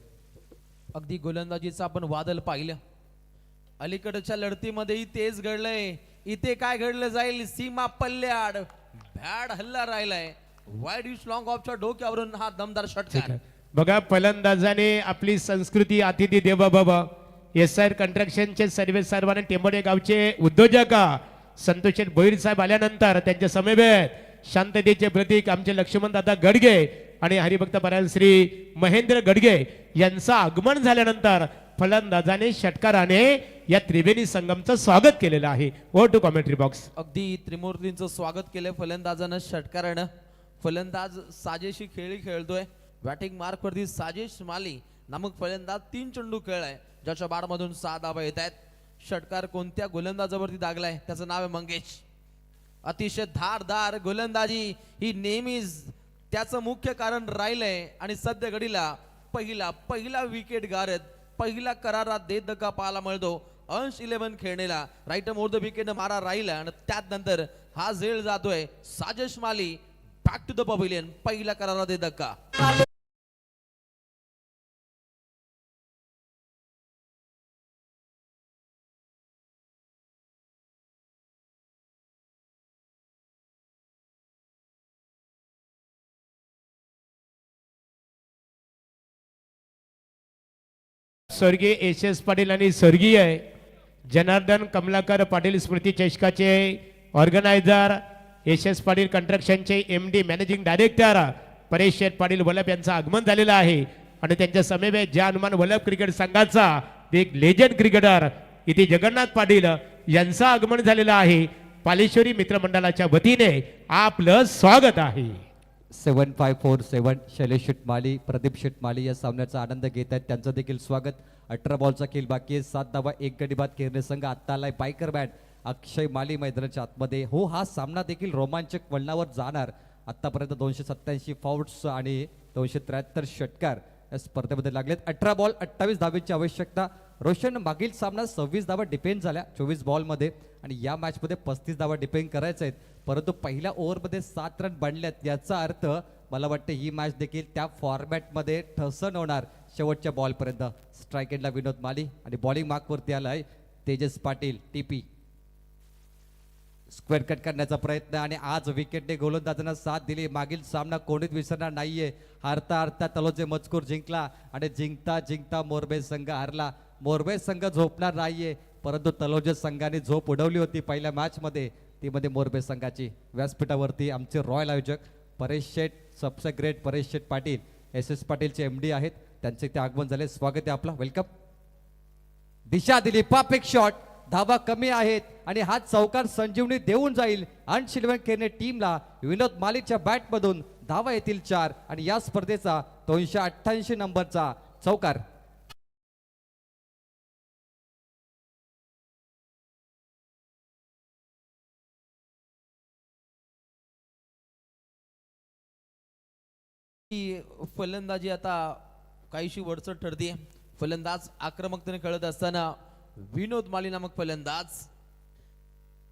D: अगदी गोलंदाजीचं आपण वादळ पाहिलं. अलीकडच्या लढतीमध्येही तेच घडलंय. इथे काय घडलं जाईल, सीमा पल्ल्याड भॅड हल्ला राहिलाय. वाईड युज लॉंग ऑफच्या डोक्यावरून हा दमदार षटकार.
B: बघा, फलंदाजाने आपली संस्कृती अतिथी देव बाबा SR कंस्ट्रक्शनचे सर्वे सर्वांनी टेंबोडे गावचे उद्योजक संतोष भोईर साहेब आल्यानंतर त्यांच्या समवेत शांततेचे प्रतीक आमचे लक्ष्मण दादा गडगे आणि हरिभक्त परायण श्री महेंद्र गडगे यांचं आगमन झाल्यानंतर फलंदाजाने षटकाराने या त्रिवेणी संगमचं स्वागत केलेलं आहे. Over to commentary box.
D: अगदी त्रिमूर्तींचं स्वागत केलंय फलंदाजानं षटकारानं. फलंदाज साजेशी खेळी खेळतोय. बॅटिंग मार्क वरती साजेश माली नामक फलंदाज 3 चेंडू खेळलाय, ज्याच्या बारमधून 6 धावा येत आहेत. षटकार कोणत्या गोलंदाजावरती दागलाय, त्याचं नाव आहे मंगेश. अतिशय धारदार गोलंदाजी ही नेहमीच त्याचं मुख्य कारण राहिलंय आणि सध्या घडीला पहिला विकेट गारत पहिला करारात देत धक्का पाहायला मिळतो. अंश 11 खेळणेला राईट मोर द विकेट मारा राहिला आणि त्यानंतर हा झेल जातोय. Sajesh Mali back to the pavilion, पहिला करारात देत धक्का.
B: स्वर्गीय HS पाटील आणि स्वर्गीय जनार्दन कमलाकर पाटील स्मृती चषकाचे ऑर्गनायझर, HS पाटील कंस्ट्रक्शनचे MD managing director Paresh Sheth Patil Vallabh यांचं आगमन झालेलं आहे. आणि त्यांच्या समवेत ज्या हनुमान वलभ क्रिकेट संघाचा एक लेजंड क्रिकेटर इथे जगन्नाथ पाटील यांचं आगमन झालेलं आहे. पालेश्वरी मित्रमंडळाच्या वतीने आपलं स्वागत आहे.
E: 7547 शैलेश शेटमाली, प्रदीप शेटमाली या सामन्याचा आनंद घेत आहेत, त्यांचं देखील स्वागत. 18 बॉलचा खेळ बाकी आहे. 7 धावा 1 गडी बाद केरने संघ आत्ता आलाय. बायकर बॅट अक्षय माली मैदानाच्या आतमध्ये. हो, हा सामना देखील रोमांचक वळणावर जाणार. आतापर्यंत 287 फौल्स आणि 273 षटकार या स्पर्धेमध्ये लागलेत. 18 बॉल 28 धावेची आवश्यकता. रोशन, मागील सामना 26 धावा डिपेंड झाल्या 24 बॉलमध्ये आणि या मॅचमध्ये 35 धावा डिपेंड करायचे आहेत, परंतु पहिल्या ओव्हरमध्ये 7 रन बनल्यात. याचा अर्थ मला वाटतं ही मॅच देखील त्या फॉर्मॅटमध्ये ठसन होणार शेवटच्या बॉलपर्यंत. स्ट्राईक एंडला विनोद माली आणि बॉलिंग मार्कवरती आलाय Tejas Patil TP. Square cut करण्याचा प्रयत्न आणि आज विकेटने गोलंदाजांना साथ दिली. मागील सामना कोणीच विसरणार नाहीये. हारता हारता तलोजे मजकूर जिंकला आणि जिंकता जिंकता मोरबे संघ हारला. मोरबे संघ झोपणार नाहीये, परंतु तलोजे संघाने झोप उडवली होती पहिल्या मॅच मध्ये, ती मध्ये मोरबे संघाची. व्यासपीठावरती आमचे रॉयल आयोजक परेश शेठ, सबसे great Paresh Sheth Patil SS पाटीलचे MD आहेत, त्यांचे ते आगमन झाले. स्वागत आहे आपला, वेलकम. दिशा दिली, परफेक्ट शॉट. धावा कमी आहेत आणि हा चौकार संजीवनी देऊन जाईल अंश 11 खेळणे टीमला. विनोद मालीच्या बॅटमधून धावा येतील 4 आणि या स्पर्धेचा 288 नंबरचा चौकार.
D: फलंदाजी आता काहीशी वरचढ ठरते. फलंदाज आक्रमकतेने खेळत असताना विनोद माली नामक फलंदाज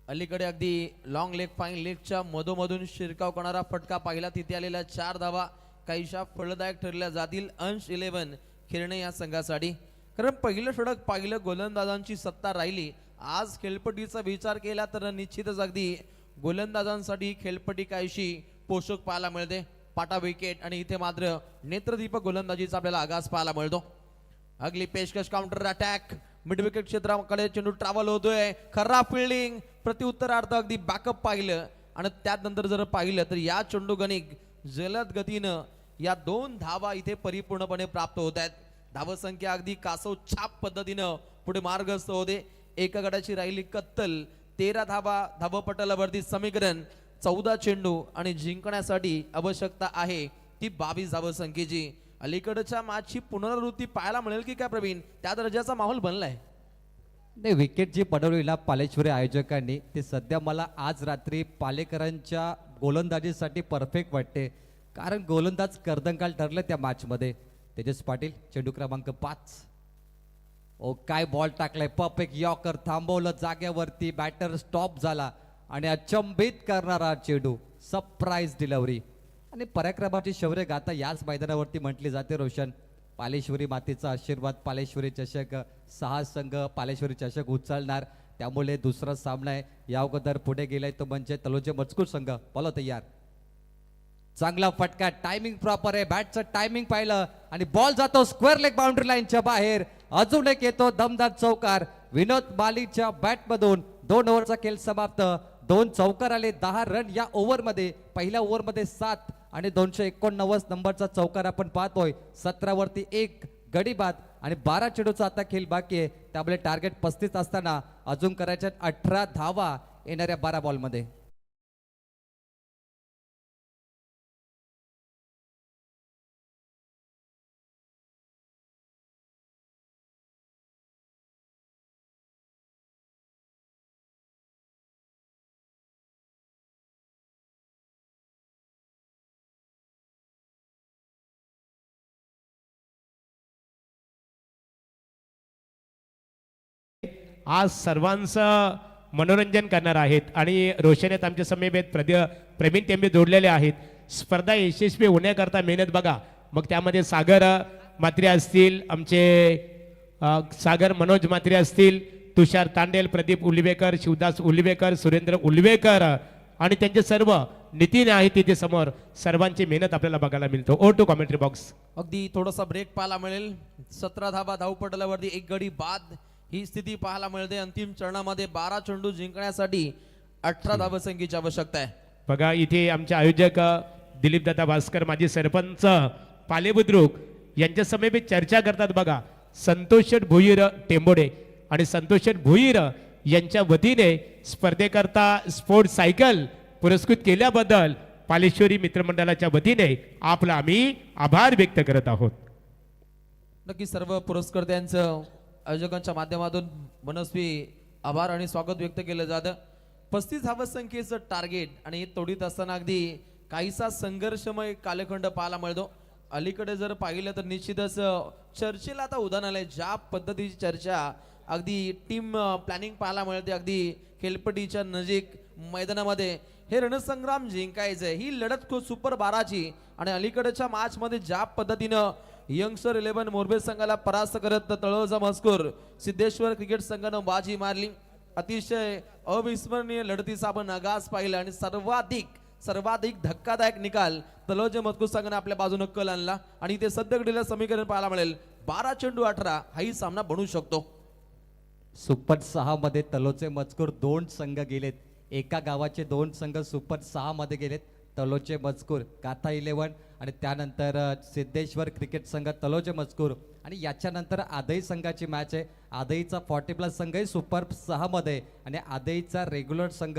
D: अलीकडे अगदी लॉंग लेग फाईन लेगच्या मधोमधून शिरकाव करणारा फटका पाहिला. तिथे आलेल्या 4 धावा काहीशा फलदायक ठरल्या जातील अंश 11 खेळणे या संघासाठी. कारण पहिलं षटक पाहिलं गोलंदाजांची सत्ता राहिली. आज खेळपट्टीचा विचार केला तर निश्चितच अगदी गोलंदाजांसाठी खेळपट्टी काहीशी पोषक पाहायला मिळते. पाटा विकेट आणि इथे मात्र नेत्रदीपक गोलंदाजीचा आपल्याला आगास पाहायला मिळतो. अगली पेशकश काउंटर अटॅक मिड विकेट क्षेत्राकडे चेंडू ट्रॅव्हल होतोय. खराब फिल्डिंग प्रत्युत्तरार्थ अगदी बॅकअप पाहिलं आणि त्यानंतर जर पाहिलं तर या चेंडू गणिक जलद गतीनं या 2 धावा इथे परिपूर्णपणे प्राप्त होत आहेत. धावसंख्या अगदी कासव छाप पद्धतीनं पुढे मार्गस्थ होते. एका गटाची राहिली कत्तल 13 धावा धावपटलावरती समीकरण 14 चेंडू आणि जिंकण्यासाठी आवश्यकता आहे ती 22 धावसंख्येची. अलीकडच्या मॅचची पुनरावृत्ती पाहायला मिळेल की काय प्रवीण? त्या दर्जाचा माहोल बनलाय.
E: नाही, विकेट जी पडवली ना पालेश्वरी आयोजकांनी ते सध्या मला आज रात्री पालेकरांच्या गोलंदाजीसाठी परफेक्ट वाटते. कारण गोलंदाज कर्दंकाल ठरले त्या मॅचमध्ये. तेजस पाटील चेंडू क्रमांक 5. ओ काय बॉल टाकलाय, परफेक्ट यॉकर थांबवलं जागेवरती, बॅटर स्टॉप झाला आणि अचंबित करणारा चेंडू, सरप्राईज डिलिव्हरी. आणि पराक्रमाची शौर्य गाथा याच मैदानावरती म्हटली जाते. रोशन, पालेश्वरी मातेचा आशीर्वाद, पालेश्वरी चषक 6 संघ पालेश्वरी चषक उचलणार. त्यामुळे दुसरा सामना आहे या अगोदर पुढे गेलाय तो म्हणजे तलोजे मजकूर संघ. बोलो तयार. चांगला फटका, टायमिंग प्रॉपर आहे, बॅटचं टायमिंग पाहिलं आणि बॉल जातो स्क्वेअर लेग बाउंड्री लाईनच्या बाहेर. अजून एक येतो दमदार चौकार विनोद मालीच्या बॅट मधून. 2 ओव्हरचा खेळ समाप्त. 2 चौकार आले, 10 रन या ओव्हरमध्ये. पहिल्या ओव्हरमध्ये 7 आणि 289 नंबरचा चौकार आपण पाहतोय. 17 वरती 1 गडी बाद आणि 12 चेंडूचा आता खेळ बाकी आहे. त्यामुळे टार्गेट 35 असताना अजून करायच्या 18 धावा येणाऱ्या 12 बॉलमध्ये.
B: आज सर्वांचं मनोरंजन करणार आहेत आणि रोशनेत आमच्या समेत प्रवीण टेंबे जोडलेले आहेत. स्पर्धा यशस्वी होण्याकरता मेहनत बघा. मग त्यामध्ये सागर म्हात्रे असतील, आमचे सागर मनोज म्हात्रे असतील, तुषार तांडेल, प्रदीप उलवेकर, शिवदास उलवेकर, सुरेंद्र उलवेकर आणि त्यांचे सर्व नितीन आहेत तिथे समोर. सर्वांची मेहनत आपल्याला बघायला मिळतो. Over to commentary box.
D: अगदी थोडासा ब्रेक पाहायला मिळेल. 17 धावा धावपटलावरती 1 गडी बाद ही स्थिती पाहायला मिळते. अंतिम चरणामध्ये 12 चेंडू जिंकण्यासाठी 18 धावसंख्येची आवश्यकता आहे.
B: बघा इथे आमचे आयोजक दिलीप दादा भास्कर, माजी सरपंच पाले बुद्रुक यांच्या समेत चर्चा करतात. बघा संतोष भुईर टेंबोडे आणि संतोष भुईर यांच्या वतीने स्पर्धेकरता स्पोर्ट्स सायकल पुरस्कृत केल्याबद्दल पालेश्वरी मित्रमंडळाच्या वतीने आपला आम्ही आभार व्यक्त करत आहोत.
D: नक्की सर्व पुरस्कर्त्यांचं आयोजकांच्या माध्यमातून मनस्वी आभार आणि स्वागत व्यक्त केलं जातं. 35 धावसंख्येचं टार्गेट आणि हे तोडीत असताना अगदी काहीसा संघर्षमय कालखंड पाहायला मिळतो. अलीकडे जर पाहिलं तर निश्चितच चर्चेला आता उदाहरण आलंय. ज्या पद्धतीची चर्चा अगदी टीम प्लॅनिंग पाहायला मिळते. अगदी खेळपट्टीच्या नजीक मैदानामध्ये हे रणसंग्राम जिंकायचंय, ही लढत खूप सुपर 12ची. आणि अलीकडच्या मॅच मध्ये ज्या पद्धतीनं यंगस्टर 11 मोरबे संघाला परास्त करत तळोजा मजकूर सिद्धेश्वर क्रिकेट संघानं बाजी मारली. अतिशय अविस्मरणीय लढतीचा आपण आगास पाहिला आणि सर्वाधिक धक्कादायक निकाल तळोजा मजकूर संघाने आपल्या बाजूने कल आणला. आणि ते सध्या घडीला समीकरण पाहायला मिळेल 12 चेंडू 18 हाही सामना बनू शकतो.
E: सुपर 6 मध्ये तलोचे मजकूर 2 संघ गेलेत. एका गावाचे 2 संघ सुपर 6 मध्ये गेलेत. तलोचे मजकूर गाथा 11 आणि त्यानंतर सिद्धेश्वर क्रिकेट संघ तलोचे मजकूर आणि याच्यानंतर आदई संघाची मॅच आहे. आदईचा 40+ संघही सुपर 6 मध्ये आणि आदईचा रेग्युलर संघ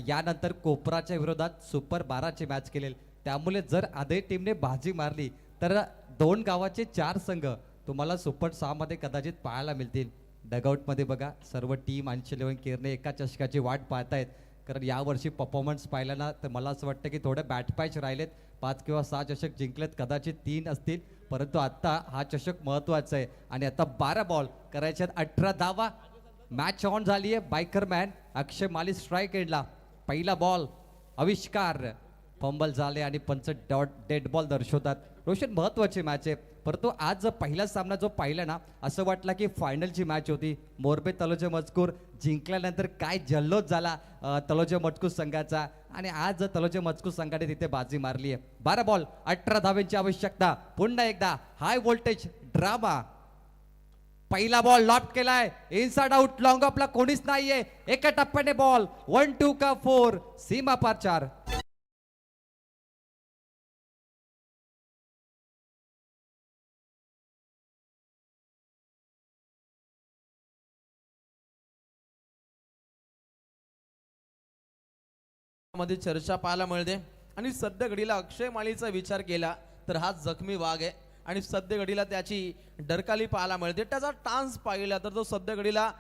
E: यानंतर कोपराच्या विरोधात सुपर 12ची मॅच केलेली. त्यामुळे जर आदई टीमने बाजी मारली तर 2 गावाचे 4 संघ तुम्हाला सुपर 6 मध्ये कदाचित पाहायला मिळतील. डगआउटमध्ये बघा सर्व टीम 80-11 केरने एका चषकाची वाट पाहतायत. कारण यावर्षी परफॉर्मन्स पाहिला ना तर मला असं वाटतं की थोडे बॅट पॅच राहिलेत. 5 किंवा 6 चषक जिंकलेत, कदाचित 3 असतील. परंतु आता हा चषक महत्वाचा आहे आणि आता 12 बॉल करायच्यात, 18 धावा. मॅच ऑन झाली आहे. बायकर मॅन अक्षय माली स्ट्राईक एंडला. पहिला बॉल आविष्कार फंबल झाले आणि पंच डेड बॉल दर्शवतात. रोशन महत्वाची मॅच आहे, परंतु आज पहिला सामना जो पाहिला ना, असं वाटलं की फायनलची मॅच होती. मोरबे तलोजा मजकूर जिंकल्यानंतर काय जल्लोष झाला तलोजा मजकूर संघाचा, आणि आज तलोजा मजकूर संघाने तिथे बाजी मारली आहे. 12 बॉल 18 धावांची आवश्यकता. पुन्हा एकदा हाय व्होल्टेज ड्रामा. पहिला बॉल लॉफ्ट केलाय, इनसाइड आउट, लॉंग ऑफला कोणीच नाहीये. एका टप्प्याने बॉल 1-2 का 4, सीमा पार 4.
D: मध्ये चर्चा पाहायला मिळते आणि सध्या घडीला अक्षय माळीचा विचार केला तर हा जखमी वाघ आहे आणि सध्या घडीला त्याची डरकाली पाहायला मिळते. त्याचा टान्स पाहिला तर तो सध्या घडीला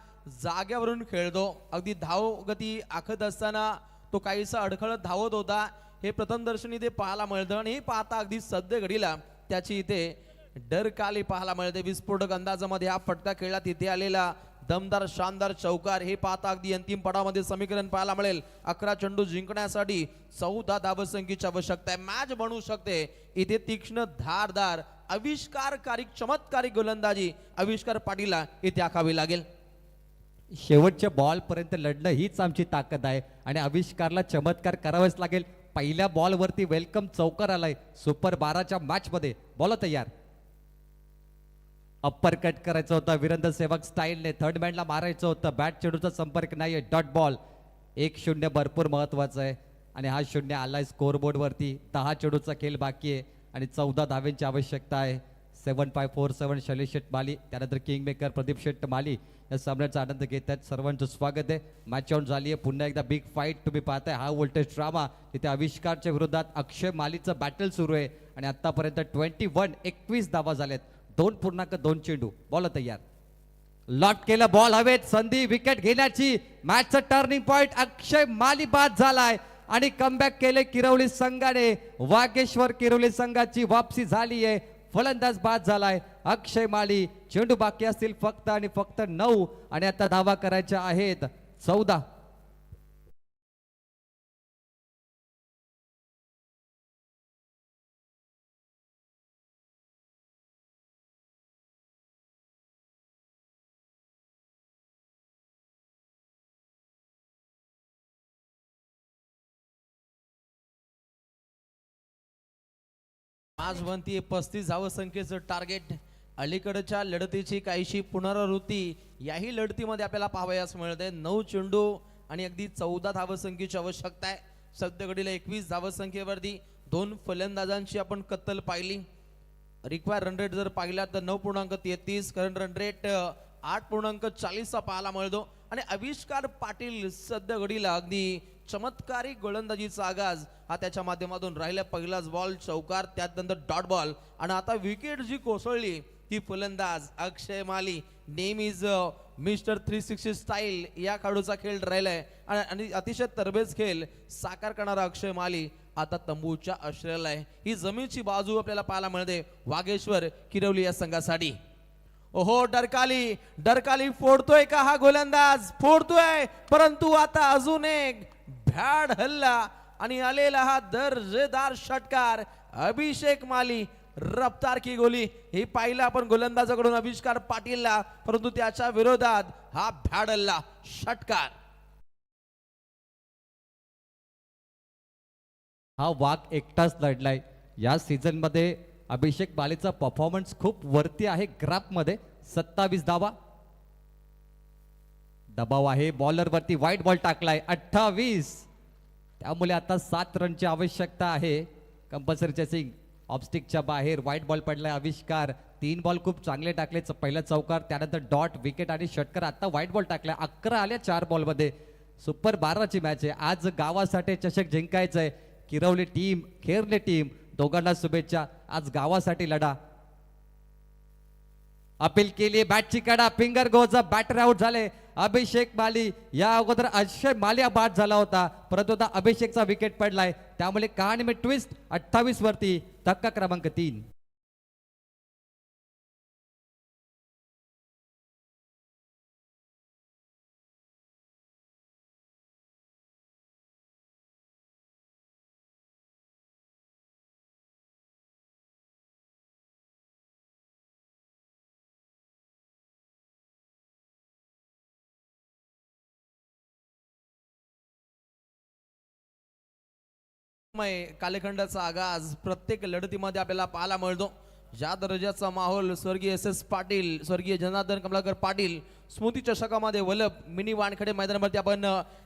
D: जाग्यावरून खेळतो. अगदी धावगती आखत असताना तो काहीसा अडखळत धावत होता, हे प्रथमदर्शनी ते पाहायला मिळतं. आणि हे पाहता अगदी सध्या घडीला त्याची इथे डरकाली पाहायला मिळते. विस्फोटक अंदाजामध्ये हा फटका खेळला, तिथे आलेला दमदार शानदार चौकार हे पाहता अगदी अंतिम पडावामध्ये समीकरण पाहायला मिळेल. 11 चेंडू जिंकण्यासाठी 14 धावसंख्येची आवश्यकता आहे. मॅच बनू शकते इथे. तीक्ष्ण धारदार आविष्कारकारी चमत्कारिक गोलंदाजी आविष्कार पाटीलला इथे आखावी लागेल.
E: शेवटच्या बॉल पर्यंत लढणं हीच आमची ताकद आहे आणि आविष्कारला चमत्कार करावाच लागेल. पहिल्या बॉल वरती वेलकम चौकार आलाय. सुपर 12च्या मॅच मध्ये. बॉल तयार. अप्पर कट करायचं होतं वीरेंद्र सेवक स्टाईलने. थर्ड मॅनला मारायचं होतं. बॅट चेडूचा संपर्क नाहीये. Dot ball. 1-0 भरपूर महत्वाचं आहे आणि हा 0 आलाय स्कोअरबोर्ड वरती. 10 चेडूचा खेळ बाकी आहे आणि 14 धाव्यांची आवश्यकता आहे. 7547 शैलेश शेट माली, त्यानंतर किंग मेकर प्रदीप शेट माली या सामन्याचा आनंद घेत आहेत. सर्वांचं स्वागत आहे. मॅच ऑन झाली आहे. पुन्हा एकदा बिग फाईट तुम्ही पाहताय. हा व्होल्टेज ड्रामा. तिथे आविष्कारच्या विरोधात अक्षय मालीचं बॅटल सुरू आहे आणि आतापर्यंत 21 धावा झाल्यात. 2.2 चेंडू. बॉल तयार. लॉट केलं, बॉल हवेत. संधी विकेट घेण्याची. मॅचचा टर्निंग पॉइंट. अक्षय माली बाद झालाय आणि कमबॅक केले किरवली संघाने. वागेश्वर किरवली संघाची वापसी झाली आहे. फलंदाज बाद झालाय अक्षय माली. चेंडू बाकी असतील फक्त आणि फक्त 9 आणि आता धावा करायच्या आहेत 14.
D: आज बनतीये 35 धावसंख्येचं टार्गेट. अलीकडच्या लढतीची काहीशी पुनरावृत्ती याही लढतीमध्ये आपल्याला पाहावयास मिळते. 9 चेंडू आणि अगदी 14 धावसंख्येची आवश्यकता आहे. सध्या घडीला 21 धावसंख्येवरती 2 फलंदाजांची आपण कत्तल पाहिली. रिक्वायर रन रेट जर पाहिला तर 9.33, करंट रन रेट 8.40 चा पाहायला मिळतो. आणि आविष्कार पाटील सध्या घडीला अगदी चमत्कारिक गोलंदाजीचा आगाज हा त्याच्या माध्यमातून राहिला. पहिलाच बॉल चौकार, त्यानंतर डॉट बॉल आणि आता विकेट जी कोसळली ती फलंदाज अक्षय माली. नेहमीच मिस्टर 360 स्टाईल या खेळाडूचा खेळ राहिलाय आणि अतिशय तरबेज खेळ साकार करणारा अक्षय माली आता तंबूच्या आश्रयाला आहे. ही जमीनची बाजू आपल्याला पाहायला मिळते वागेश्वर किरवली या संघासाठी. ओहो, डरकाली फोडतोय का हा गोलंदाज? फोडतोय, परंतु आता अजून एक भ्याड हल्ला आणि आलेला हा दर्जेदार षटकार. अभिषेक माली रफ्तार की गोली हे पाहिलं आपण गोलंदाजाकडून आविष्कार पाटीलला, परंतु त्याच्या विरोधात हा भ्याड हल्ला षटकार.
E: हा वाघ एकटाच लढलाय या सीझन मध्ये. अभिषेक मालीचा परफॉर्मन्स खूप वरती आहे ग्राफ मध्ये. 27 धावा. दबाव आहे बॉलर वरती. वाईट बॉल टाकलाय 28. त्यामुळे आता 7 रनची आवश्यकता आहे. कंपल्सरी चेसिंग ऑफस्टिकच्या बाहेर. वाईट बॉल पडलाय आविष्कार. 3 बॉल खूप चांगले टाकले. पहिला चौकार, त्यानंतर डॉट, विकेट आणि षटकार. आता वाईट बॉल टाकलाय. 11 आल्या 4 बॉल मध्ये. सुपर 12ची मॅच आहे. आज गावासाठी चषक जिंकायचंय. किरवली टीम, खेरले टीम दोघांना शुभेच्छा. आज गावासाठी लढा. अपील केली, बॅटची कडा, फिंगर गोज, बॅटर आउट झाले अभिषेक माली. या अगोदर अक्षय माली बाद झाला होता, परंतु आता अभिषेकचा विकेट पडलाय. त्यामुळे कहाणी में ट्विस्ट 28 वरती धक्का क्रमांक 3.
D: कालखंडाचा आगाज प्रत्येक लढतीमध्ये आपल्याला पाहायला मिळतो. ज्या दर्जाचा माहोल स्वर्गीय S.S. पाटील, स्वर्गीय जनार्दन कमलाकर पाटील स्मृती चषकामध्ये वल्लभ मिनी वानखेडे मैदानावरती आपण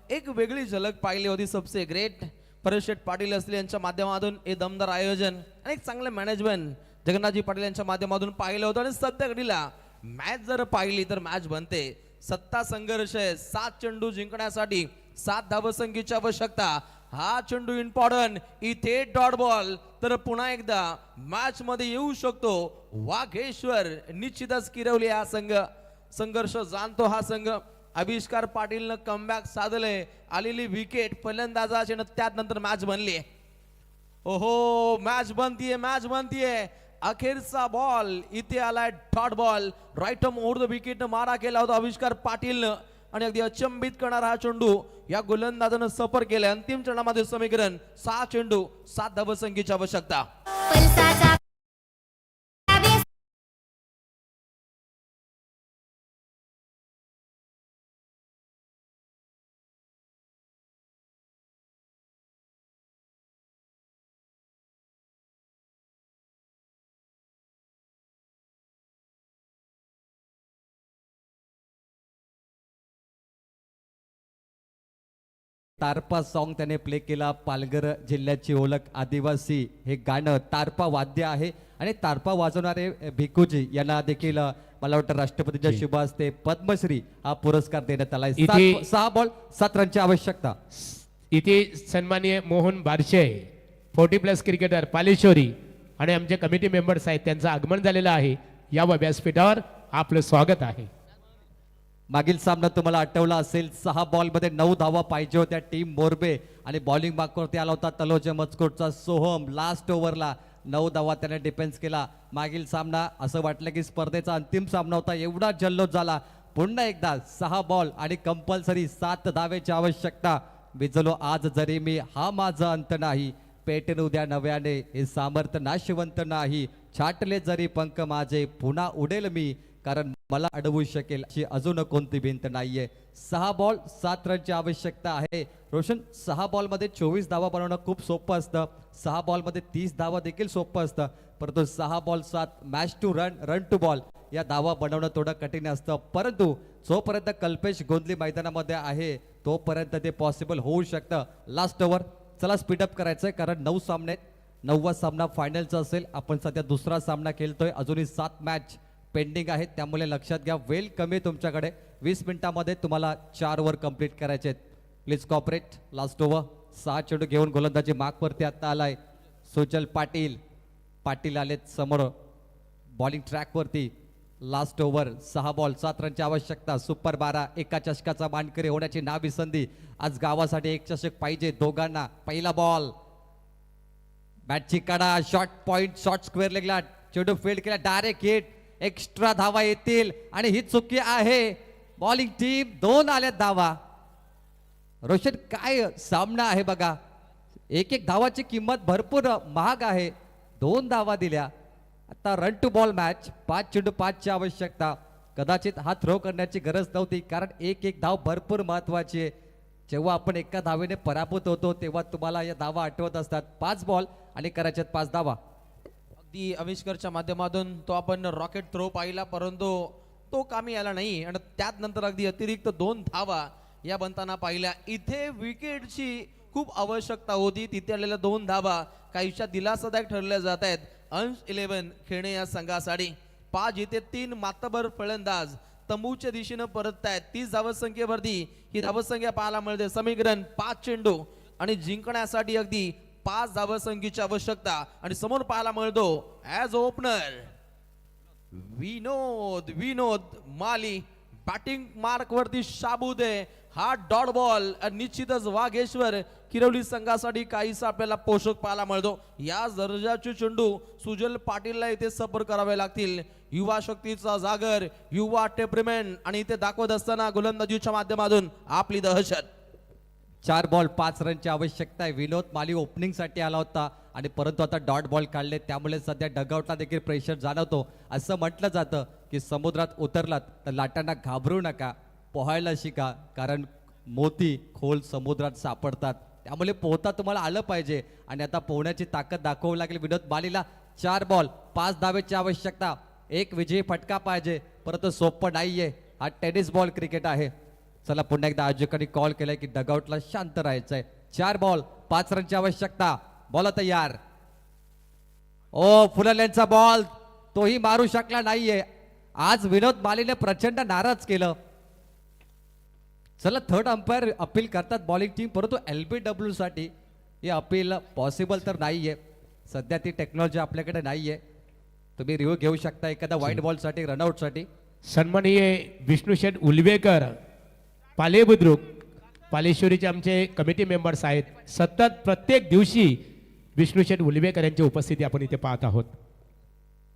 D: एक वेगळी झलक पाहिली होती. सबसे ग्रेट परशेठ पाटील असतील यांच्या माध्यमातून हे दमदार आयोजन आणि एक चांगलं मॅनेजमेंट जगन्नाथजी पाटील यांच्या माध्यमातून पाहिलं होतं. आणि सध्या घडीला मॅच जर पाहिली तर मॅच बनते. सत्ता संघर्ष आहे. 7 चेंडू जिंकण्यासाठी 7 धावसंख्येची आवश्यकता. हा चेंडू इम्पॉर्टंट. इथे डॉट बॉल तर पुन्हा एकदा मॅच मध्ये येऊ शकतो वाघेश्वर. निश्चितच किरवली हा संघ, संघर्ष जाणतो हा संघ. आविष्कार पाटीलनं कमबॅक साधले. आलेली विकेट फलंदाजाची त्यानंतर मॅच बनली. ओहो मॅच बनतीये, मॅच बनतीये. अखेरचा बॉल इथे आलाय dot ball. Right arm over the wicket मारा केला होता आविष्कार पाटीलनं आणि अगदी अचंबित करणारा हा चेंडू या गोलंदाजानं सफर केलाय. अंतिम चरणामध्ये समीकरण 6 चेंडू 7 धावसंख्येची आवश्यकता.
F: पल्साचा
E: तारपा सॉन्ग त्याने प्ले केला. पालघर जिल्ह्याची ओळख आदिवासी हे गाणं तारपा वाद्य आहे आणि तारपा वाजवणारे भिकूजी यांना देखील मला वाटतं राष्ट्रपतीच्या शुभ हस्ते पद्मश्री हा पुरस्कार देण्यात आला.
B: इथे-
E: 6 बॉल 7 रनची आवश्यकता.
B: इथे सन्माननीय मोहन बारशे 40+ क्रिकेटर पालेश्वरी आणि आमचे कमिटी मेंबर्स आहेत त्यांचं आगमन झालेलं आहे. या व्यासपीठावर आपलं स्वागत आहे.
E: मागील सामना तुम्हाला आठवला असेल. 6 बॉलमध्ये 9 धावा पाहिजे होत्या. टीम मोरबे आणि बॉलिंग मार्कवरती आला होता तलोजा मचकोटचा सोहम. लास्ट ओव्हरला 9 धावा त्याने डिफेन्स केला. मागील सामना असं वाटलं की स्पर्धेचा अंतिम सामना होता, एवढा जल्लोष झाला. पुन्हा एकदा 6 बॉल आणि कंपल्सरी 7 धावेची आवश्यकता. विजलो आज जरी मी हा माझा अंत नाही, पेटेन उद्या नव्याने हे सामर्थ्य नाशवंत नाही. छाटले जरी पंख माझे पुन्हा उडेल मी, कारण मला अडवू शकेल अशी अजून कोणती भिंत नाहीये. 6 बॉल 7 रनची आवश्यकता आहे. रोशन 6 बॉलमध्ये 24 धावा बनवणं खूप सोपं असतं. 6 बॉलमध्ये 30 धावा देखील सोपं असतं. परंतु 6 ball 7 match to run, run to ball या धावा बनवणं थोडं कठीण असतं. परंतु जोपर्यंत कल्पेश गोंधली मैदानामध्ये आहे तोपर्यंत ते पॉसिबल होऊ शकतं. लास्ट ओव्हर चला स्पीडअप करायचंय कारण 9 सामने, 9वा सामना फायनलचा असेल. आपण सध्या दुसरा सामना खेळतोय. अजूनही 7 मॅच पेंडिंग आहेत, त्यामुळे लक्षात घ्या वेळ कमी आहे तुमच्याकडे. 20 मिनिटांमध्ये तुम्हाला 4 ओव्हर कंप्लीट करायचे आहेत. Please cooperate. लास्ट ओव्हर 6 चेंडू घेऊन गोलंदाजी मार्कवरती आता आलाय सुजल पाटील. पाटील आलेत समोर बॉलिंग ट्रॅकवरती. लास्ट ओव्हर 6 बॉल 7 रनची आवश्यकता. सुपर 12 एका चषकाचा मानकरी होण्याची नावी संधी. आज गावासाठी एक चषक पाहिजे दोघांना. पहिला बॉल बॅटची कडा, शॉर्ट पॉइंट, शॉर्ट स्क्वेअर लेगला चेंडू फील्ड केला. डायरेक्ट हिट, एक्स्ट्रा धावा येतील आणि ही चुकी आहे. बॉलिंग टीम 2 आल्यात धावा. रोशन काय सामना आहे बघा. एक धावाची किंमत भरपूर महाग आहे. 2 धावा दिल्या. आता रन टू बॉल मॅच. 5 चेंडू 5ची आवश्यकता. कदाचित हा थ्रो करण्याची गरज नव्हती कारण एक धाव भरपूर महत्वाची आहे. जेव्हा आपण एका धावेने पराभूत होतो तेव्हा तुम्हाला या धावा आठवत असतात. 5 बॉल आणि करायच्यात 5 धावा.
D: अगदी आविष्कारच्या माध्यमातून तो आपण रॉकेट थ्रो पाहिला परंतु तो कामी आला नाही आणि त्यात नंतर अगदी अतिरिक्त 2 धावा या बनताना पाहिल्या. इथे विकेटची खूप आवश्यकता होती. तिथे आलेल्या 2 धावा काहीशा दिलासादायक ठरल्या जात आहेत. अंश 11 खेळणे या संघासाठी. 5 इथे 3 मातबर फलंदाज तंबूच्या दिशेनं परत आहेत. 30 धावसंख्येवरती ही धावसंख्या पाहायला मिळते. समीकरण 5 चेंडू आणि जिंकण्यासाठी अगदी 5 धावसंख्येची आवश्यकता. आणि समोर पाहायला मिळतो ऍज ओपनर विनोद माली. बॅटिंग मार्क वरती शाबूत आहे. हा डॉट बॉल निश्चितच वाघेश्वर किरवली संघासाठी काहीसा आपल्याला पोषक पाहायला मिळतो. या दर्जाचे चेंडू सुजल पाटीलला इथे सफर करावे लागतील. युवा शक्तीचा जागर, युवा टेम्परमेंट आणि इथे दाखवत असताना गोलंदाजीच्या माध्यमातून आपली दहशत.
E: 4 बॉल 5 रनची आवश्यकता आहे. विनोद माली ओपनिंगसाठी आला होता आणि परंतु आता डॉट बॉल काढले त्यामुळे सध्या डगआउटला देखील प्रेशर जाणवतो. असं म्हटलं जातं की समुद्रात उतरलात तर लाटांना घाबरू नका, पोहायला शिका कारण मोती खोल समुद्रात सापडतात. त्यामुळे पोहता तुम्हाला आलं पाहिजे आणि आता पोहण्याची ताकद दाखवावी लागेल विनोद मालीला. 4 बॉल 5 धावेची आवश्यकता, एक विजयी फटका पाहिजे, परंतु सोपं नाहीये. हा टेनिस बॉल क्रिकेट आहे. चला पुन्हा एकदा आयोजकांनी कॉल केलाय की डगआउटला शांत राहायचंय. 4 बॉल 5 रनची आवश्यकता. बॉल तयार. ओ फुलर यांचा बॉल तोही मारू शकला नाहीये. आज विनोद मालीने प्रचंड नाराज केलं. चला थर्ड अंपायर अपील करतात बॉलिंग टीम, परंतु LBW साठी हे अपील पॉसिबल तर नाहीये. सध्या ती टेक्नॉलॉजी आपल्याकडे नाहीये. तुम्ही रिव्ह्यू घेऊ शकता एखादा व्हाईट बॉल साठी, रनआउट साठी.
B: सन्माननीय विष्णुशेठ उलवेकर पाले बुद्रुक, पालेश्वरीचे आमचे कमिटी मेंबर्स आहेत. सतत प्रत्येक दिवशी विष्णुशेठ उलवेकर यांची उपस्थिती आपण इथे पाहत आहोत.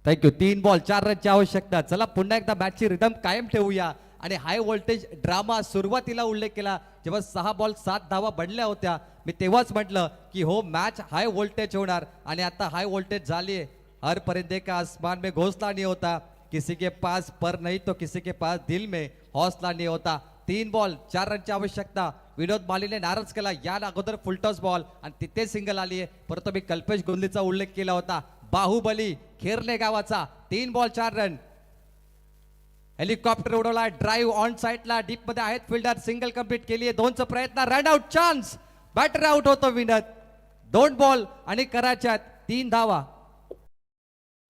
E: थँक्यू. 3 बॉल 4 रनची आवश्यकता. चला पुन्हा एकदा मॅचची रिदम कायम ठेवूया आणि हाय व्होल्टेज ड्रामा सुरुवातीला उल्लेख केला जेव्हा 6 बॉल 7 धावा बनल्या होत्या. मी तेव्हाच म्हटलं की हो मॅच हाय व्होल्टेज होणार आणि आता हाय व्होल्टेज झाली. हर परिंदे का आसमान में घोंसला नहीं होता, किसी के पास पर नहीं तो किसी के पास दिल में हौसला नहीं होता. 3 बॉल 4 रनची आवश्यकता. विनोद मालीने नाराज केला या अगोदर फुलटॉस बॉल आणि तिथे सिंगल आली आहे. परंतु मी कल्पेश गोंदलीचा उल्लेख केला होता. बाहुबली खेरणे गावाचा. 3 बॉल 4 रन. हेलिकॉप्टर उडवला, ड्राईव्ह ऑन साईडला, डीप मध्ये आहेत फिल्डर, सिंगल कंप्लीट केली आहे. 2चा प्रयत्न, run out chance, batter out होतो विनोद. 2 बॉल आणि कराच्यात 3 धावा.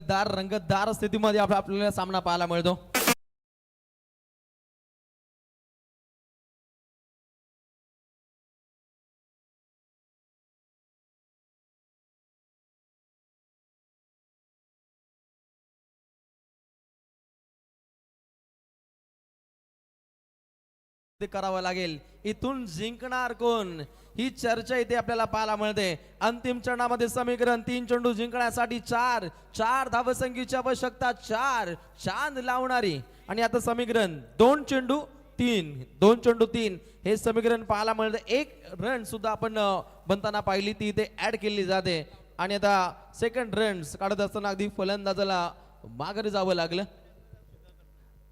D: रंगतदार स्थितीमध्ये आपल्याला सामना पाहायला मिळतो. ते करावं लागेल. इथून जिंकणार कोण ही चर्चा इथे आपल्याला पाहायला मिळते. अंतिम चरणामध्ये समीकरण 3 चेंडू जिंकण्यासाठी 4 धावसंख्येची आवश्यकता. 4 चांद लावणारी आणि आता समीकरण 2 चेंडू 3 हे समीकरण पाहायला मिळते. 1 रन सुद्धा आपण बनताना पाहिली ती इथे ऍड केली जाते आणि आता सेकंड रन्स काढत असताना अगदी फलंदाजाला माघारी जावं लागलं.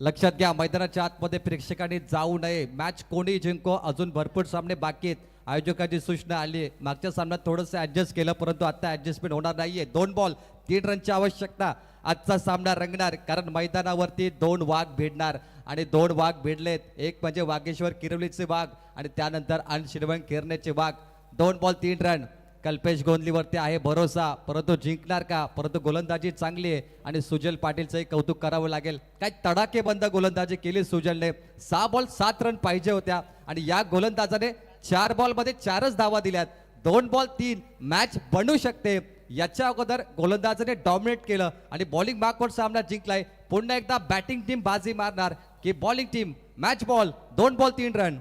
E: लक्षात घ्या मैदानाच्या आतमध्ये प्रेक्षकांनी जाऊ नये. मॅच कोणी जिंको, अजून भरपूर सामने बाकी आहेत. आयोजकांची सूचना आली आहे. मागच्या सामन्यात थोडंसं ऍडजस्ट केलं परंतु आता ऍडजस्टमेंट होणार नाहीये. 2 बॉल 3 रनची आवश्यकता. आजचा सामना रंगणार कारण मैदानावरती 2 वाघ भिडणार आणि 2 वाघ भिडलेत. एक म्हणजे वागेश्वर किरवलीचे वाघ आणि त्यानंतर अनशिरवण केरनेचे वाघ. 2 बॉल 3 रन. कल्पेश गोंदलीवरती आहे भरोसा, परंतु जिंकणार का? परंतु गोलंदाजी चांगली आहे आणि सुजल पाटीलचंही कौतुक करावं लागेल. काय तडाखेबंद गोलंदाजी केली सुजलने. 6 बॉल 7 रन पाहिजे होत्या आणि या गोलंदाजाने 4 बॉल मध्ये 4च धावा दिल्यात. 2 बॉल 3 मॅच बनू शकते. याच्या अगोदर गोलंदाजाने डॉमिनेट केलं आणि बॉलिंग मार्कवर सामना जिंकलाय. पुन्हा एकदा बॅटिंग टीम बाजी मारणार की bowling team. Match ball 2 ball 3 run.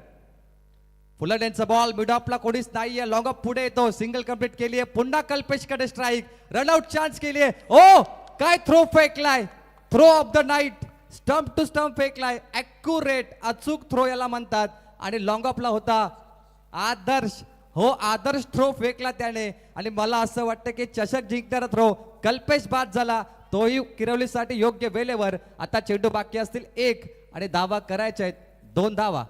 E: Fuller यांचा बॉल मिड ऑफला कोणीच नाहीये. लॉंग ऑफ पुढे येतो, सिंगल कंप्लीट केली आहे. पुन्हा कल्पेश कडे स्ट्राईक, रनआउट चान्स केली आहे. ओ काय थ्रो फेकलाय, throw of the night, stump to stump फेकलाय. ॲक्युरेट अचूक थ्रो याला म्हणतात आणि लॉंग ऑफला होता. आदर्श हो आदर्श थ्रो फेकला त्याने आणि मला असं वाटतं की चषक जिंकणारा थ्रो कल्पेश बाद झाला. तोही किरवलीसाठी योग्य वेळेवर. आता चेंडू बाकी असतील 1 आणि धावा करायच्या आहेत 2 धावा.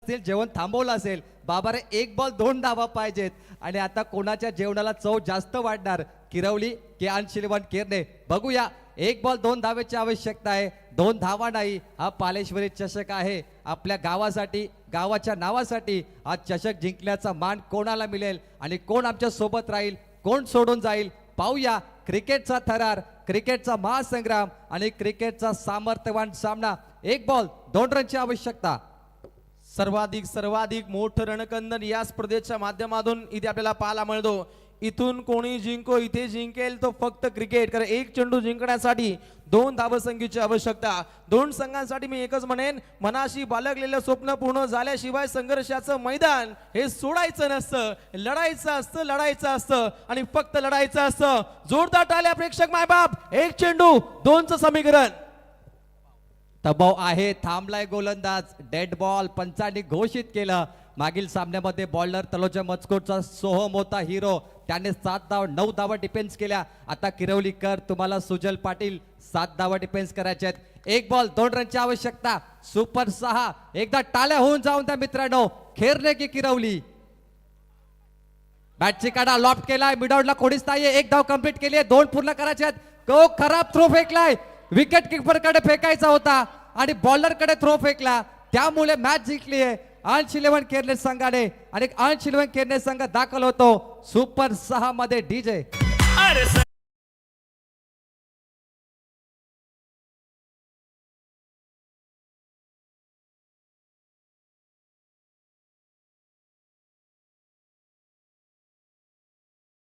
E: जेवण थांबवलं असेल बाबा रे. 1 बॉल 2 धावा पाहिजेत आणि आता कोणाच्या जेवणाला चव जास्त वाढणार, किरवली की अनशिलवण केरने. बघूया एक बॉल 2 धावेची आवश्यकता आहे. 2 धावा नाही, हा पालेश्वरी चषक आहे. आपल्या गावासाठी, गावाच्या नावासाठी हा चषक जिंकण्याचा मान कोणाला मिळेल आणि कोण आमच्या सोबत राहील, कोण सोडून जाईल, पाहूया. क्रिकेटचा थरार, क्रिकेटचा महासंग्राम आणि क्रिकेटचा सामर्थ्यवान सामना. 1 बॉल 2 रनची आवश्यकता.
D: सर्वाधिक मोठं रणकंदन या स्पर्धेच्या माध्यमातून इथे आपल्याला पाहायला मिळतो. इथून कोणी जिंको, इथे जिंकेल तो फक्त क्रिकेट. कारण एक चेंडू जिंकण्यासाठी 2 धावसंख्येची आवश्यकता. 2 संघांसाठी मी एकच म्हणेन, मनाशी बाळगलेलं स्वप्न पूर्ण झाल्याशिवाय संघर्षाचं मैदान हे सोडायचं नसतं. लढायचं असतं आणि फक्त लढायचं असतं. जोरदार टाळ्या प्रेक्षक मायबाप. 1 चेंडू 2चं समीकरण.
E: दबाव आहे, थांबलाय गोलंदाज. डेड बॉल पंचांनी घोषित केलं. मागील सामन्यामध्ये बॉलर तलोजा मजकूरचा सोहम होता हिरो. त्याने 7 धावा 9 धावा डिफेन्स केल्या. आता किरवलीकर, तुम्हाला सुजल पाटील 7 धावा डिफेन्स करायचे आहेत. 1 बॉल 2 रनची आवश्यकता. सुपर 6. एकदा टाळ्या होऊन जाऊन त्या मित्रांनो. खेरणे की किरवली. बॅटची काढा, लॉफ्ट केलाय, मिडआउटला कोणीच नाहीये. 1 धाव कंप्लीट केली आहे. 2 पूर्ण करायचे आहेत. तो खराब थ्रो फेकलाय. विकेट किपर कडे फेकायचा होता आणि बॉलर कडे थ्रो फेकला. त्यामुळे मॅच जिंकली आहे अंश 11 केरने संघाने आणि अंश 11 केरने संघ दाखल होतो सुपर 6 मध्ये. डीजे